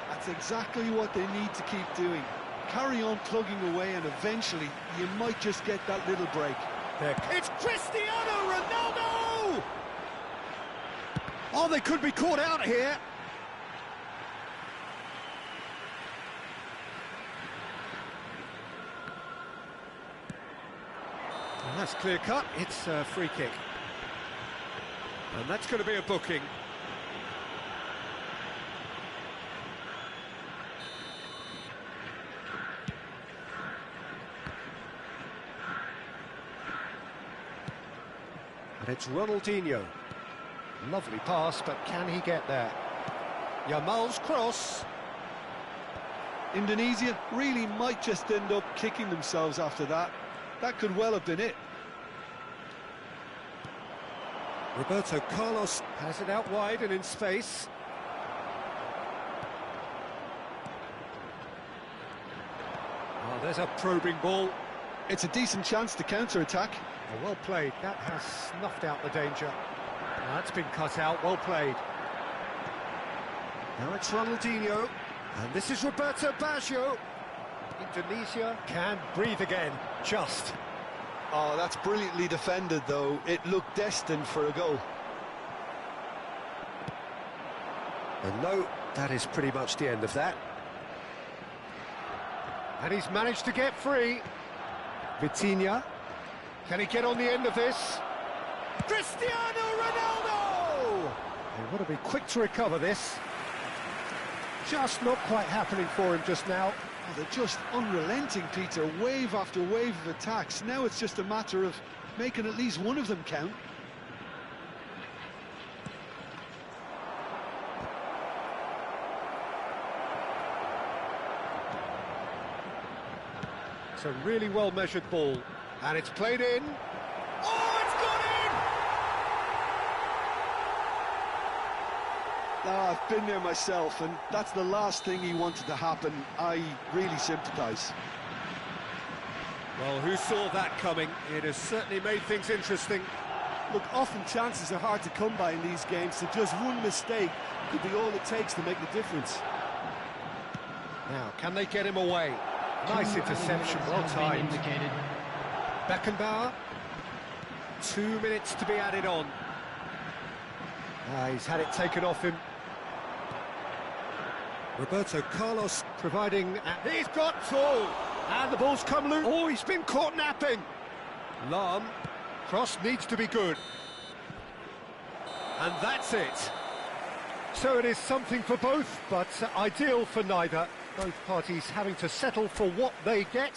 That's exactly what they need to keep doing. Carry on plugging away, and eventually you might just get that little break. It's Cristiano Ronaldo! Oh, they could be caught out here. Well, that's clear cut. It's a free kick. And that's going to be a booking. And it's Ronaldinho. Lovely pass, but can he get there? Yamal's cross. Indonesia really might just end up kicking themselves after that. That could well have been it. Roberto Carlos has it out wide and in space. Oh, there's a probing ball. It's a decent chance to counter-attack. Oh, well played. That has snuffed out the danger. That's been cut out. Well played. Now it's Ronaldinho. And this is Roberto Baggio. Indonesia can breathe again. Just. Oh, that's brilliantly defended, though. It looked destined for a goal. And no, that is pretty much the end of that. And he's managed to get free. Vitinha. Can he get on the end of this? Cristiano Ronaldo! They want to be quick to recover this. Just not quite happening for him just now. Oh, they're just unrelenting, Peter. Wave after wave of attacks. Now it's just a matter of making at least one of them count. It's a really well-measured ball. And it's played in. Oh, it's gone in! Oh, I've been there myself, and that's the last thing he wanted to happen. I really sympathise. Well, who saw that coming? It has certainly made things interesting. Look, often chances are hard to come by in these games, so just one mistake could be all it takes to make the difference. Now, can they get him away? Nice interception, well timed. Beckenbauer. 2 minutes to be added on. He's had it taken off him. Roberto Carlos providing... He's got two! And the ball's come loose. Oh, he's been caught napping. Lahm. Cross needs to be good. And that's it. So it is something for both, but ideal for neither. Both parties having to settle for what they get.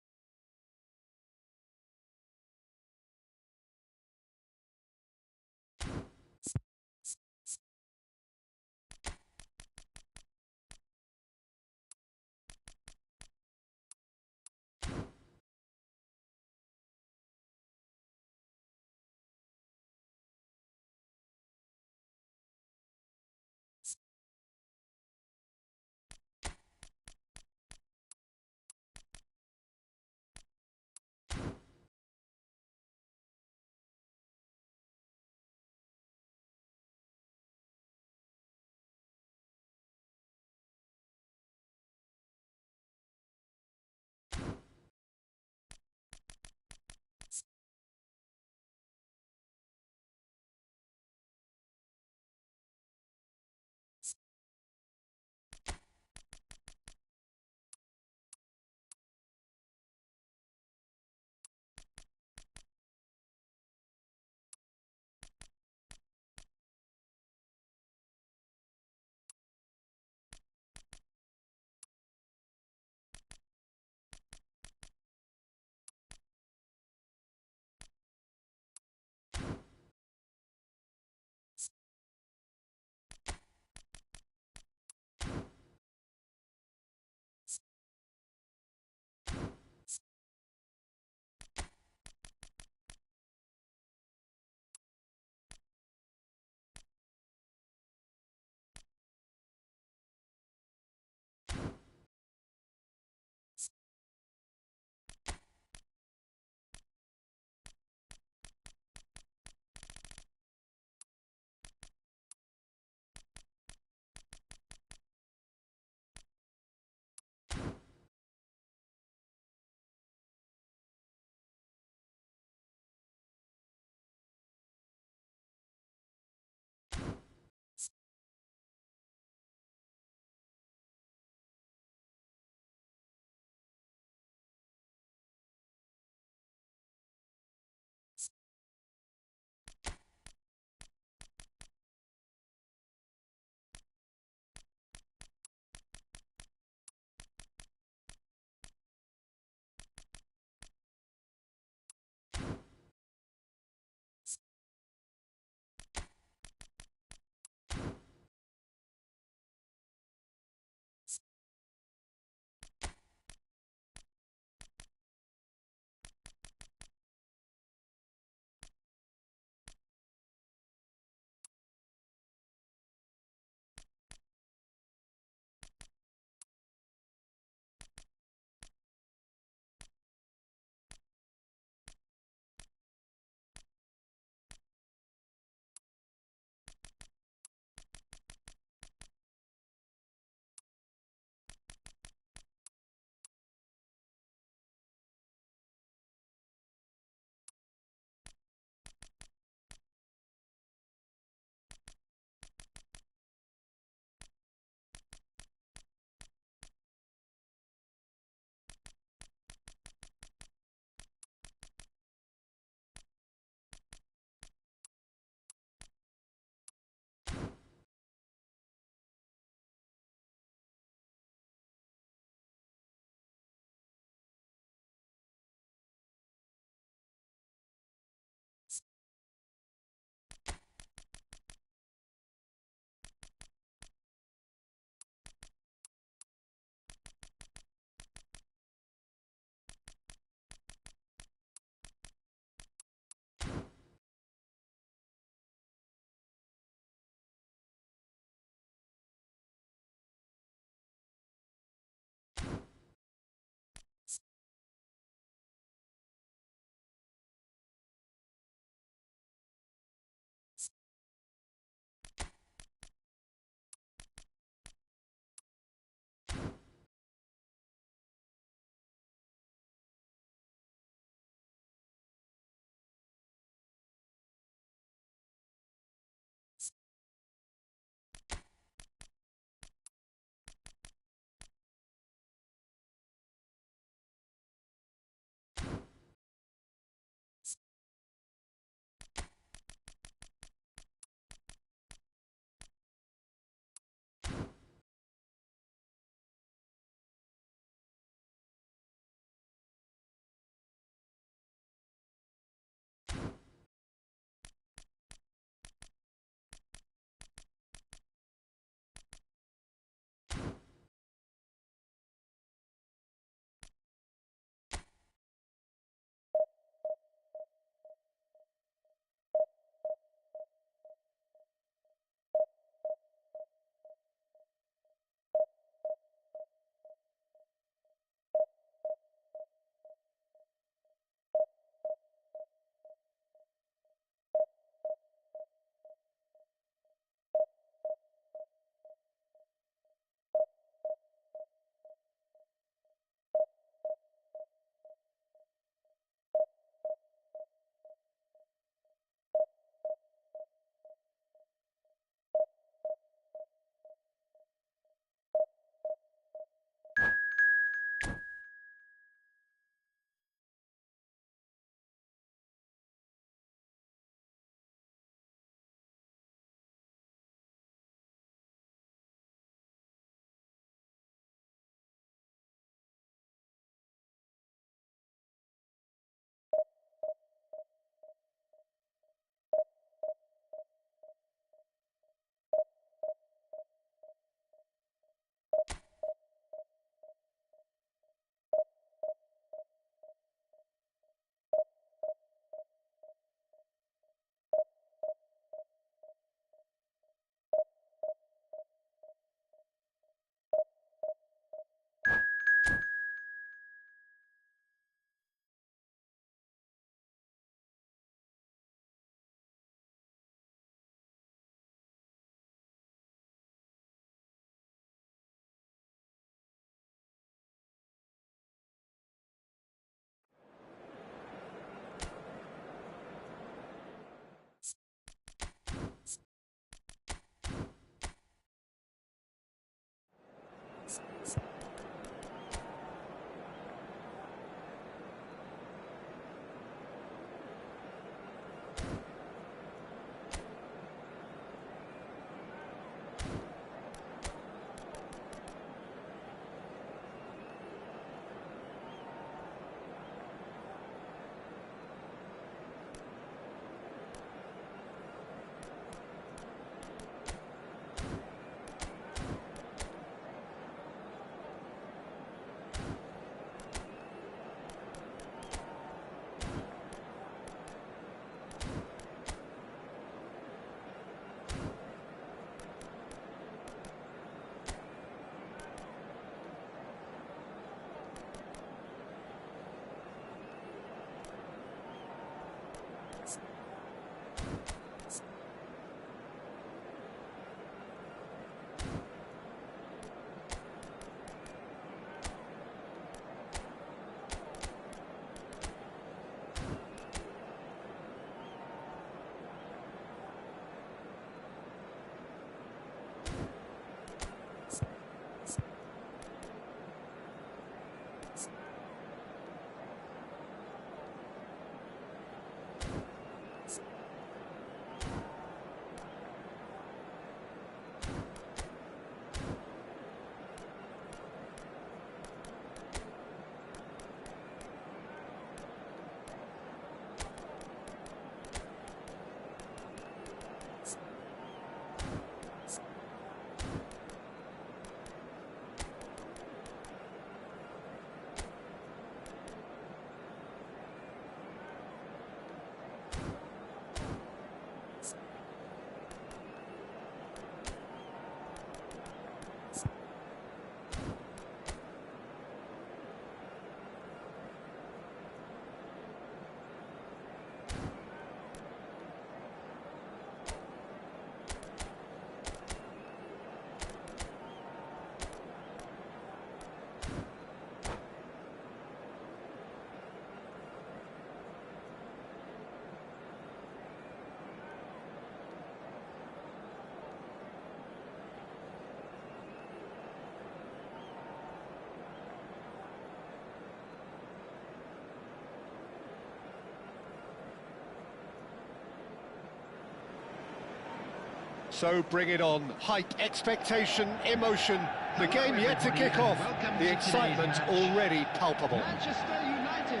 So bring it on. Hype, expectation, emotion. The game yet to kick off. The excitement already palpable. Manchester United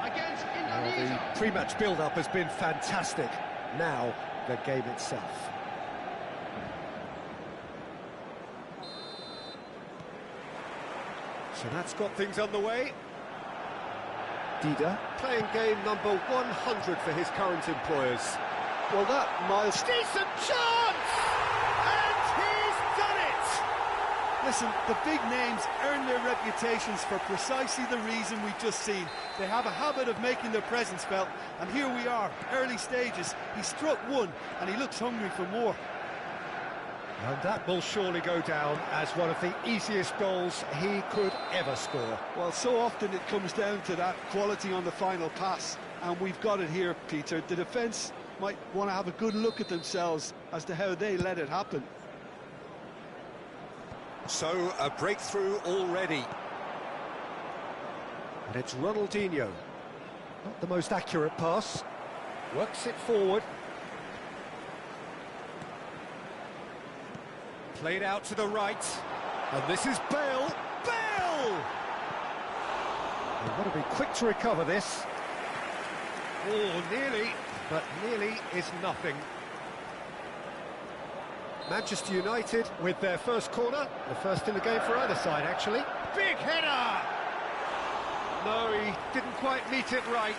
against The Indonesia. pre-match build-up has been fantastic. Now, the game itself. So that's got things underway. Dida. Playing game number 100 for his current employers. Well, that miles. Decent chance! And he's done it! Listen, the big names earn their reputations for precisely the reason we've just seen. They have a habit of making their presence felt, and here we are, early stages. He struck one, and he looks hungry for more. And that will surely go down as one of the easiest goals he could ever score. Well, so often it comes down to that quality on the final pass, and we've got it here, Peter. The defence might want to have a good look at themselves as to how they let it happen. So, a breakthrough already. And it's Ronaldinho. Not the most accurate pass. Works it forward. Played out to the right. And this is Bale. Bale! They've got to be quick to recover this. Oh, nearly. But nearly is nothing. Manchester United with their first corner. The first in the game for either side, actually. Big header! No, he didn't quite meet it right.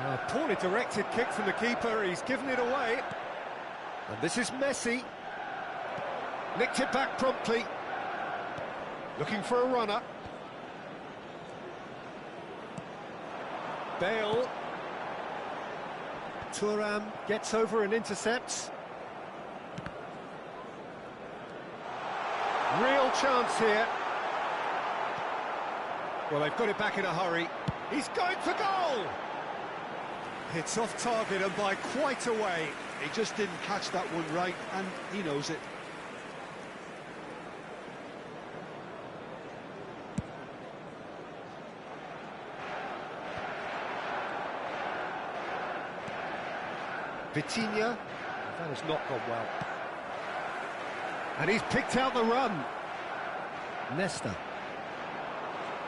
A poorly directed kick from the keeper. He's given it away. And this is Messi. Nicked it back promptly. Looking for a runner. Bale. Thuram gets over and intercepts. Real chance here. Well, they've got it back in a hurry. He's going for goal! It's off target and by quite a way. He just didn't catch that one right, and he knows it. Vitinha, that has not gone well. And he's picked out the run. Nesta.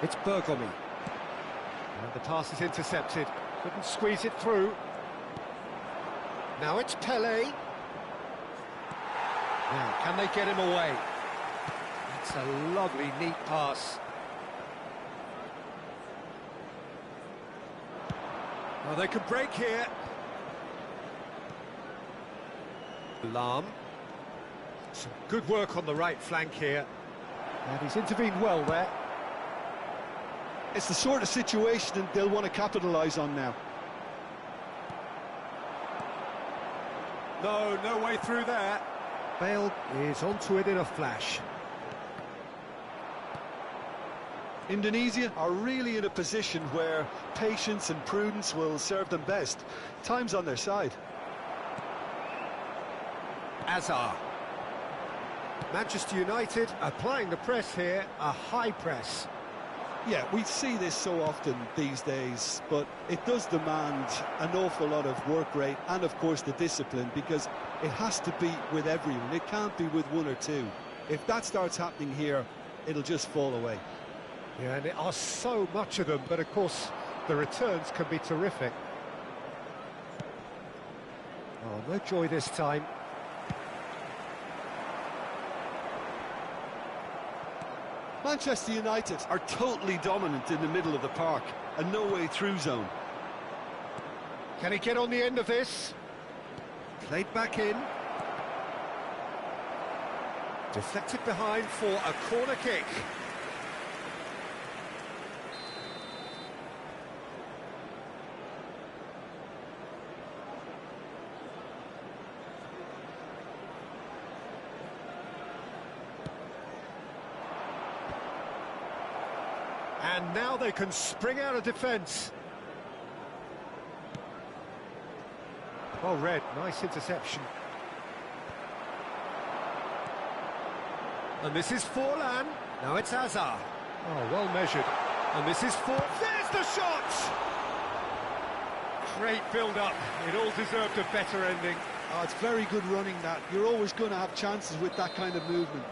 It's Bergomi. And the pass is intercepted. Couldn't squeeze it through. Now it's Pele. Now, can they get him away? It's a lovely, neat pass. Well, they could break here. Lahm. Some good work on the right flank here. And he's intervened well there. It's the sort of situation they'll want to capitalise on now. No way through there. Bale is onto it in a flash. Indonesia are really in a position where patience and prudence will serve them best. Time's on their side. Azar. Manchester United applying the press here, a high press. Yeah, we see this so often these days, but it does demand an awful lot of work rate and, of course, the discipline, because it has to be with everyone. It can't be with one or two. If that starts happening here, it'll just fall away. Yeah, and there are so much of them, but of course, the returns can be terrific. Oh, no joy this time. Manchester United are totally dominant in the middle of the park, a no-way through zone. Can he get on the end of this? Played back in. Deflected behind for a corner kick. And now they can spring out of defence. Well read, nice interception. And this is Forlan. Now it's Azar. Oh, well measured. And this is for... There's the shot! Great build-up. It all deserved a better ending. Oh, it's very good running, that. You're always going to have chances with that kind of movement.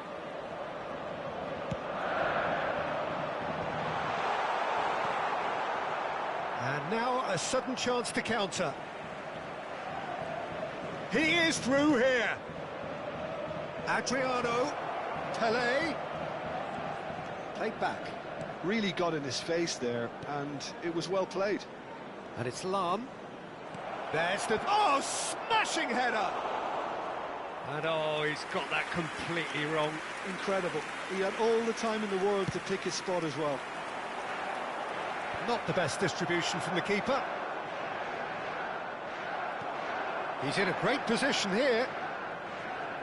And now a sudden chance to counter. He is through here. Adriano, Tele, played back. Really got in his face there, and it was well played. And it's Lam. There's the... Oh, smashing header! And oh, he's got that completely wrong. Incredible. He had all the time in the world to pick his spot as well. Not the best distribution from the keeper. He's in a great position here.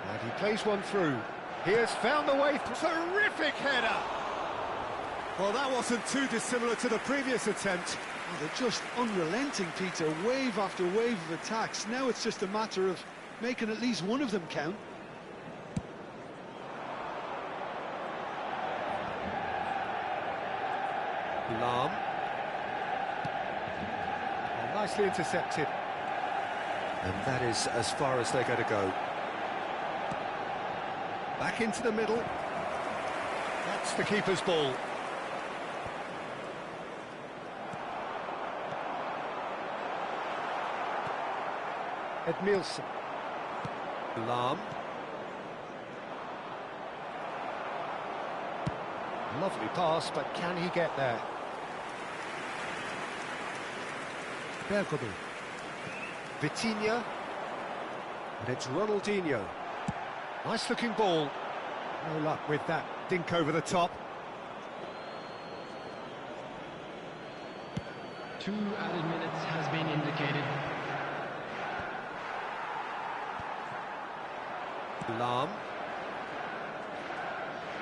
And he plays one through. He has found the way through. Terrific header! Well, that wasn't too dissimilar to the previous attempt. Oh, they're just unrelenting, Peter. Wave after wave of attacks. Now it's just a matter of making at least one of them count. Lam. Oh, nicely intercepted. And that is as far as they're going to go. Back into the middle. That's the keeper's ball. Edmilson. Lam. Lovely pass, but can he get there? Bergomi. Vitinha. And it's Ronaldinho. Nice looking ball. No luck with that dink over the top. 2 added minutes has been indicated. Lam.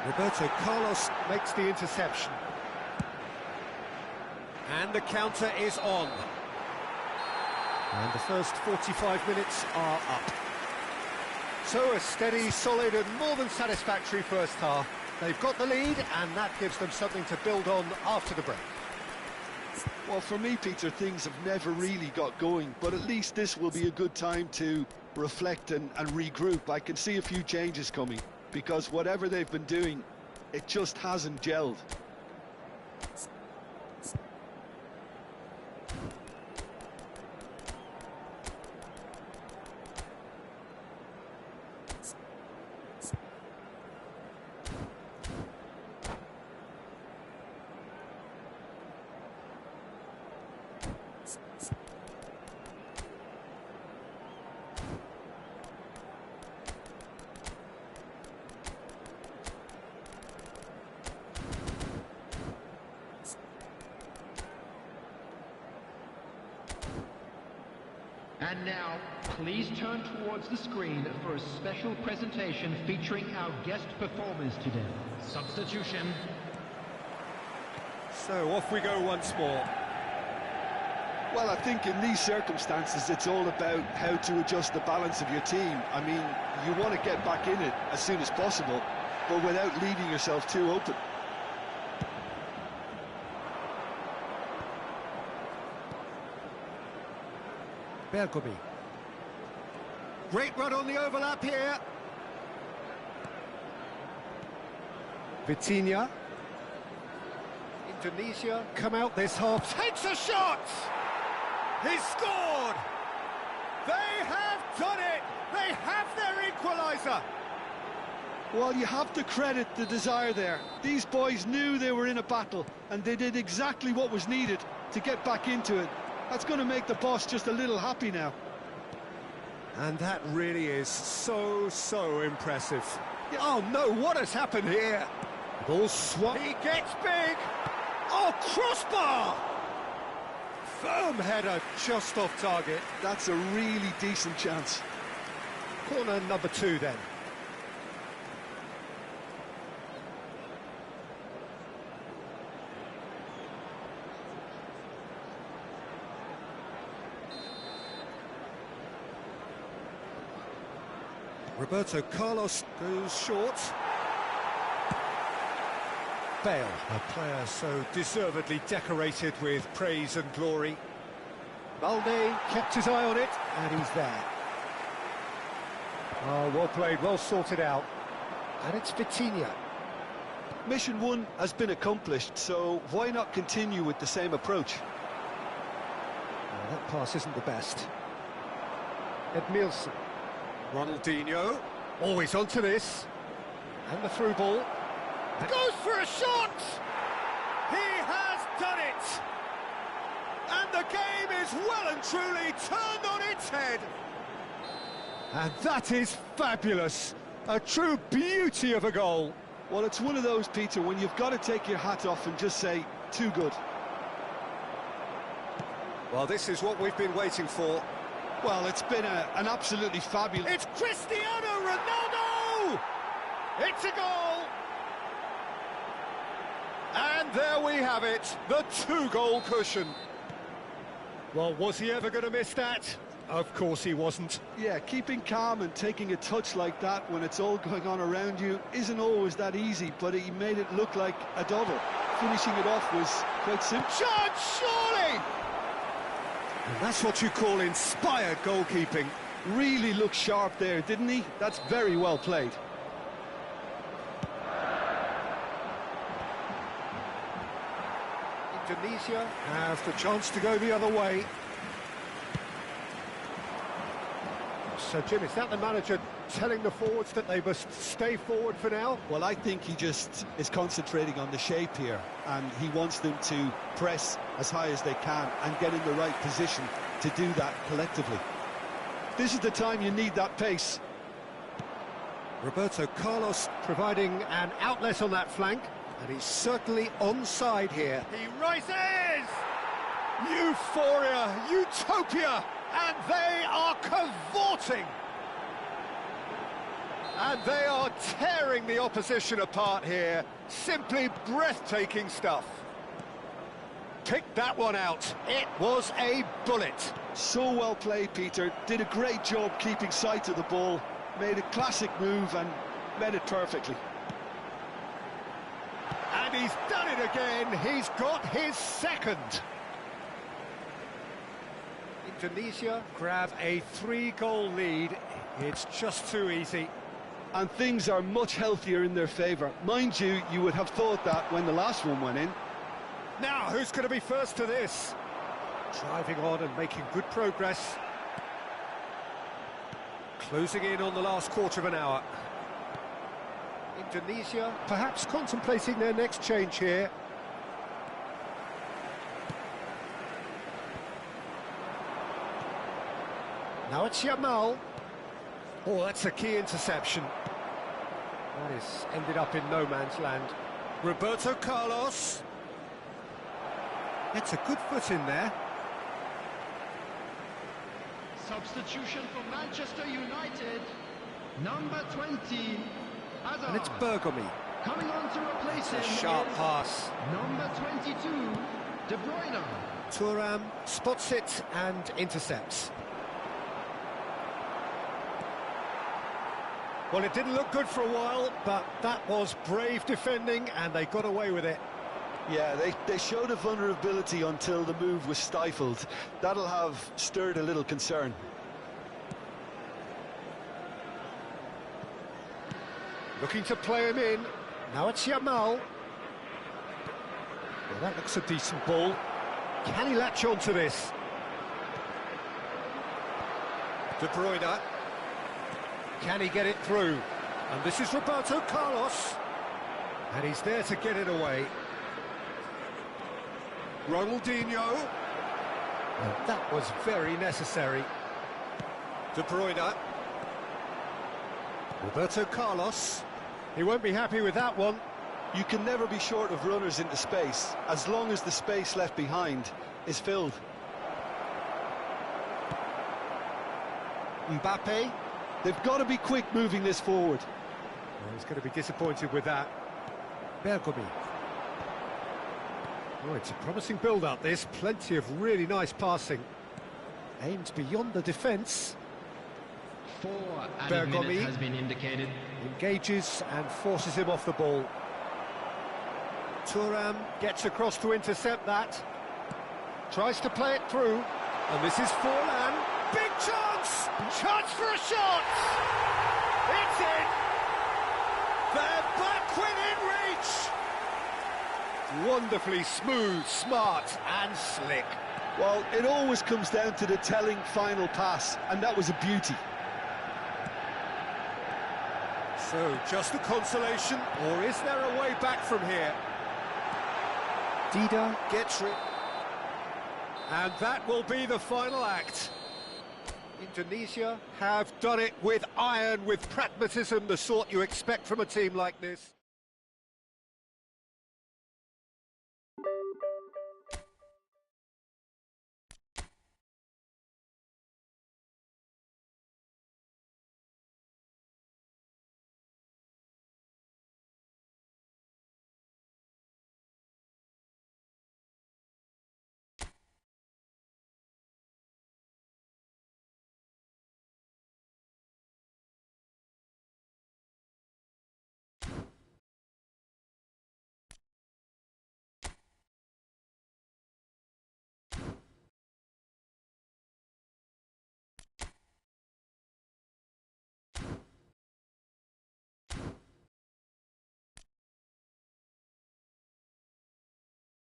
Roberto Carlos makes the interception. And the counter is on. And the first 45 minutes are up. So a steady, solid and more than satisfactory first half. They've got the lead and that gives them something to build on after the break. Well, for me, Peter, things have never really got going, but at least this will be a good time to reflect and regroup. I can see a few changes coming, because whatever they've been doing, it just hasn't gelled. And now, please turn towards the screen for a special presentation featuring our guest performers today. Substitution. So off we go once more. Well, I think in these circumstances, it's all about how to adjust the balance of your team. I mean, you want to get back in it as soon as possible, but without leaving yourself too open. Bergomi. Great run on the overlap here. Vitinha. Indonesia come out this half. Takes a shot! He's scored! They have done it! They have their equaliser! Well, you have to credit the desire there. These boys knew they were in a battle, and they did exactly what was needed to get back into it. That's going to make the boss just a little happy now. And that really is so impressive. Oh no, what has happened here? Ball swung. He gets big! Oh, crossbar! Firm header just off target. That's a really decent chance. Corner number 2 then. Roberto Carlos goes short. Bale, a player so deservedly decorated with praise and glory. Balde kept his eye on it, and he's there. Oh, well played, well sorted out. And it's Vitinha. Mission 1 has been accomplished, so why not continue with the same approach? Oh, that pass isn't the best. Edmilson. Ronaldinho, always onto this. And the through ball. Goes for a shot! He has done it! And the game is well and truly turned on its head. And that is fabulous. A true beauty of a goal. Well, it's one of those, Peter, when you've got to take your hat off and just say, too good. Well, this is what we've been waiting for. Well, it's been an absolutely fabulous... It's Cristiano Ronaldo! It's a goal! And there we have it, the 2-goal cushion. Well, was he ever going to miss that? Of course he wasn't. Yeah, keeping calm and taking a touch like that when it's all going on around you isn't always that easy, but he made it look like a doddle. Finishing it off was quite simple. Chance, surely! And that's what you call inspired goalkeeping. Really looked sharp there, didn't he? That's very well played. Indonesia have the chance to go the other way. So, Jim, is that the manager telling the forwards that they must stay forward for now? Well, I think he just is concentrating on the shape here, and he wants them to press as high as they can and get in the right position to do that collectively. This is the time you need that pace. Roberto Carlos providing an outlet on that flank, and he's certainly onside here. He rises! Euphoria, utopia! And they are cavorting. And they are tearing the opposition apart here. Simply breathtaking stuff. Picked that one out. It was a bullet. So well played, Peter. Did a great job keeping sight of the ball. Made a classic move and met it perfectly. And he's done it again. He's got his second. Indonesia grab a 3-goal lead. It's just too easy. And things are much healthier in their favour. Mind you, you would have thought that when the last one went in. Now, who's going to be first to this? Driving on and making good progress. Closing in on the last quarter of an hour. Indonesia perhaps contemplating their next change here. Now it's Yamal. Oh, that's a key interception. That is ended up in no man's land. Roberto Carlos. It's a good foot in there. Substitution for Manchester United. Number 20, Hazard. And it's Bergomi. Coming on to replace him. A sharp is pass. Number 22, De Bruyne. Thuram spots it and intercepts. Well, it didn't look good for a while, but that was brave defending, and they got away with it. Yeah, they showed a vulnerability until the move was stifled. That'll have stirred a little concern. Looking to play him in. Now it's Yamal. Well, that looks a decent ball. Can he latch on to this? De Bruyne. Can he get it through? And this is Roberto Carlos. And he's there to get it away. Ronaldinho. And that was very necessary. De Bruyne. Roberto Carlos. He won't be happy with that one. You can never be short of runners into space, as long as the space left behind is filled. Mbappe. They've got to be quick moving this forward. Well, he's going to be disappointed with that. Bergomi. Oh, it's a promising build-up, this. Plenty of really nice passing. Aimed beyond the defence. 4 added Bergomi minutes has been indicated. engages and forces him off the ball. Thuram gets across to intercept that. Tries to play it through. And this is Forlan. Big chance! Chance for a shot! It's in! They're back within reach! Wonderfully smooth, smart and slick. Well, it always comes down to the telling final pass, and that was a beauty. So, just a consolation, or is there a way back from here? Dida gets it. And that will be the final act. Indonesia have done it with iron, with pragmatism, the sort you expect from a team like this.